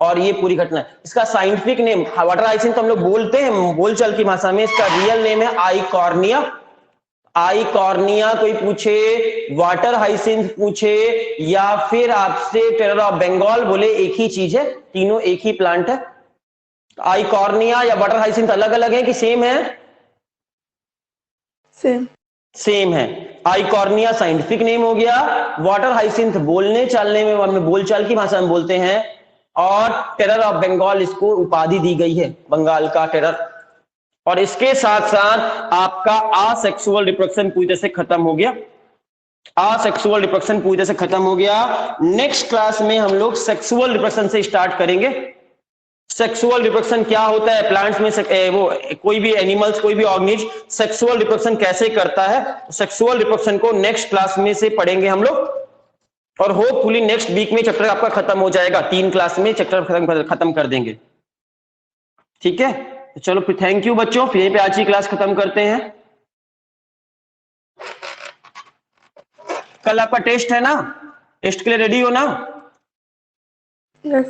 और ये पूरी घटना है। इसका साइंटिफिक नेम वाटर हाइसिंथ तो हम लोग बोलते हैं बोलचाल की भाषा में, इसका रियल नेम है आइकॉर्निया। आइकॉर्निया कोई पूछे, वाटर हाइसिंथ पूछे, या फिर आपसे टेरर ऑफ बंगाल बोले, एक ही चीज है, तीनों एक ही प्लांट है। आइकॉर्निया या वाटर हाइसिंथ अलग अलग है कि सेम है? Same. सेम है। आइकॉर्निया साइंटिफिक नेम हो गया, वाटर हाइसिंथ बोलने चालने में हमें बोलचाल की भाषा में बोलते हैं, और टेरर ऑफ बंगाल इसको उपाधि दी गई है, बंगाल का टेरर। और इसके साथ साथ आपका आसेक्सुअल रिप्रोडक्शन पूरी तरह से खत्म हो गया। आसेक्सुअल रिप्रोडक्शन पूरी तरह से खत्म हो गया। नेक्स्ट क्लास में हम लोग सेक्सुअल रिप्रोडक्शन से स्टार्ट करेंगे। सेक्सुअल रिप्रोडक्शन क्या होता है प्लांट्स में, वो कोई भी एनिमल्स, कोई भी ऑर्गेनिज्म सेक्सुअल रिप्रोडक्शन कैसे करता है, सेक्सुअल रिप्रोडक्शन को नेक्स्ट क्लास में से पढ़ेंगे हम लोग। और होपफुली नेक्स्ट वीक में चैप्टर आपका खत्म हो जाएगा, 3 क्लास में चैप्टर खत्म कर देंगे। ठीक है, तो चलो फिर थैंक यू बच्चों, फिर यहीं पे आज की क्लास खत्म करते हैं। कल आपका टेस्ट है ना? टेस्ट के लिए रेडी हो ना? Yes.